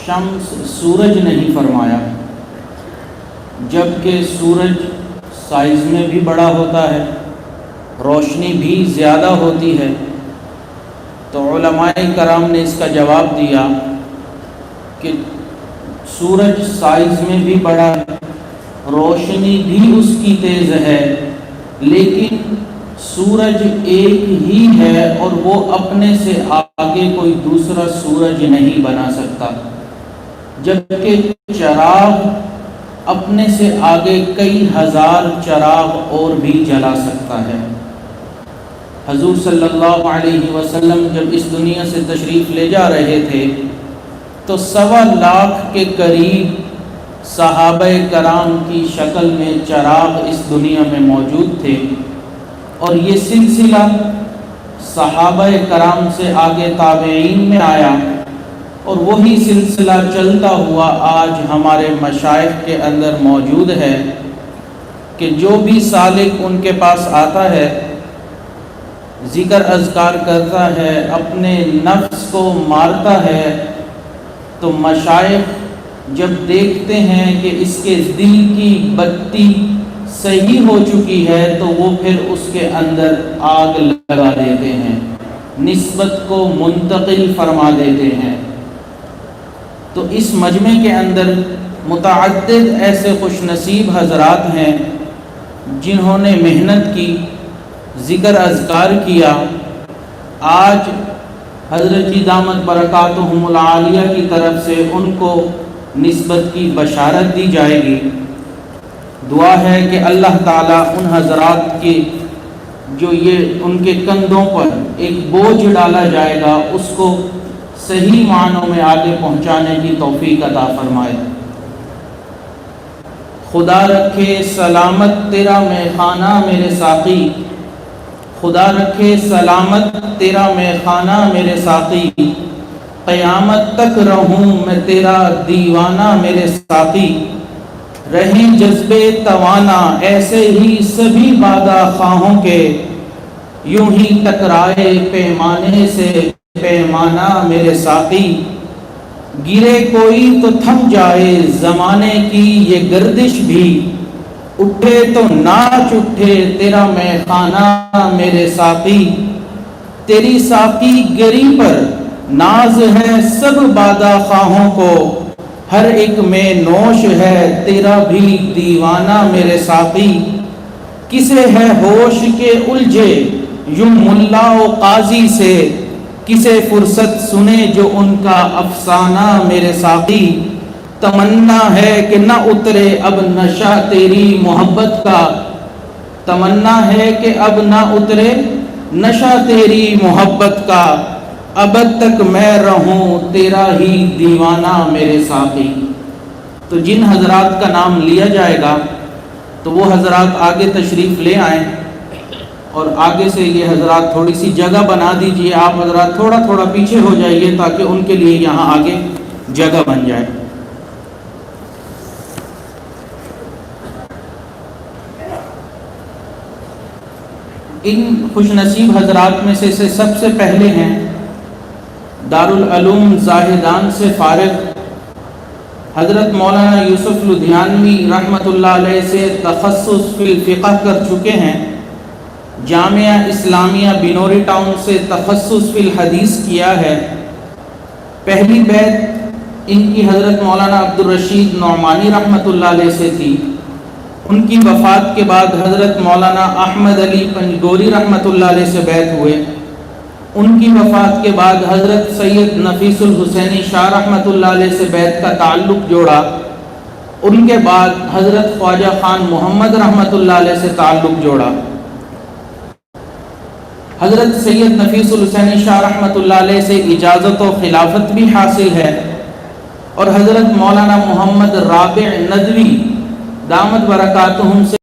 شمس سورج نہیں فرمایا، جبکہ سورج سائز میں بھی بڑا ہوتا ہے، روشنی بھی زیادہ ہوتی ہے۔ تو علماء کرام نے اس کا جواب دیا کہ سورج سائز میں بھی بڑا ہے، روشنی بھی اس کی تیز ہے، لیکن سورج ایک ہی ہے اور وہ اپنے سے آگے کوئی دوسرا سورج نہیں بنا سکتا، جبکہ چراغ اپنے سے آگے کئی ہزار چراغ اور بھی جلا سکتا ہے۔ حضور صلی اللہ علیہ وسلم جب اس دنیا سے تشریف لے جا رہے تھے تو 1.25 لاکھ کے قریب صحابہ کرام کی شکل میں چراغ اس دنیا میں موجود تھے، اور یہ سلسلہ صحابہ کرام سے آگے تابعین میں آیا، اور وہی سلسلہ چلتا ہوا آج ہمارے مشائخ کے اندر موجود ہے کہ جو بھی سالک ان کے پاس آتا ہے، ذکر اذکار کرتا ہے، اپنے نفس کو مارتا ہے، تو مشائخ جب دیکھتے ہیں کہ اس کے دل کی بتی صحیح ہو چکی ہے تو وہ پھر اس کے اندر آگ لگا دیتے ہیں، نسبت کو منتقل فرما دیتے ہیں۔ تو اس مجمع کے اندر متعدد ایسے خوش نصیب حضرات ہیں جنہوں نے محنت کی، ذکر اذکار کیا۔ آج حضرت جی دامت برکاتہم العالیہ کی طرف سے ان کو نسبت کی بشارت دی جائے گی۔ دعا ہے کہ اللہ تعالیٰ ان حضرات کی جو یہ ان کے کندھوں پر ایک بوجھ ڈالا جائے گا اس کو صحیح معنوں میں آگے پہنچانے کی توفیق عطا فرمائے۔ خدا رکھے سلامت تیرا میخانہ میرے ساقی، خدا رکھے سلامت تیرا میخانہ میرے ساقی، قیامت تک رہوں میں تیرا دیوانہ میرے ساقی، رہیں جذبے توانا ایسے ہی سبھی بادہ خواہوں کے، یوں ہی ٹکرائے پیمانے سے پیمانہ میرے ساقی، گرے کوئی تو تھم جائے زمانے کی یہ گردش بھی، اٹھے تو ناچ اٹھے تیرا میں خانہ میرے ساقی، تیری ساقی گری پر ناز ہے سب بادہ خواہوں کو، ہر ایک میں نوش ہے تیرا بھی دیوانہ میرے ساقی، کسے ہے ہوش کے الجھے یوں ملا و قاضی سے، کسے فرصت سنے جو ان کا افسانہ میرے ساقی، تمنا ہے کہ نہ اترے اب نشہ تیری محبت کا، تمنا ہے کہ اب نہ اترے نشہ تیری محبت کا، ابد تک میں رہوں تیرا ہی دیوانہ میرے ساقی۔ تو جن حضرات کا نام لیا جائے گا تو وہ حضرات آگے تشریف لے آئیں، اور آگے سے یہ حضرات تھوڑی سی جگہ بنا دیجئے، آپ حضرات تھوڑا تھوڑا پیچھے ہو جائیے تاکہ ان کے لیے یہاں آگے جگہ بن جائے۔ ان خوش نصیب حضرات میں سے سب سے پہلے ہیں دارالعلوم زاہدان سے فارغ حضرت مولانا یوسف لدھیانوی رحمۃ اللہ علیہ سے تخصص فی الفقہ کر چکے ہیں، جامعہ اسلامیہ بنوری ٹاؤن سے تخصص فی الحدیث کیا ہے۔ پہلی بیعت ان کی حضرت مولانا عبدالرشید نعمانی رحمۃ اللہ علیہ سے تھی، ان کی وفات کے بعد حضرت مولانا احمد علی پنجگوری رحمۃ اللہ علیہ سے بیعت ہوئے، ان کی وفات کے بعد حضرت سید نفیس الحسینی شاہ رحمۃ اللہ علیہ سے بیعت کا تعلق جوڑا، ان کے بعد حضرت خواجہ خان محمد رحمۃ اللہ علیہ سے تعلق جوڑا۔ حضرت سید نفیس الحسینی شاہ رحمۃ اللہ علیہ سے اجازت و خلافت بھی حاصل ہے، اور حضرت مولانا محمد رابع ندوی دامت برکاتہم سے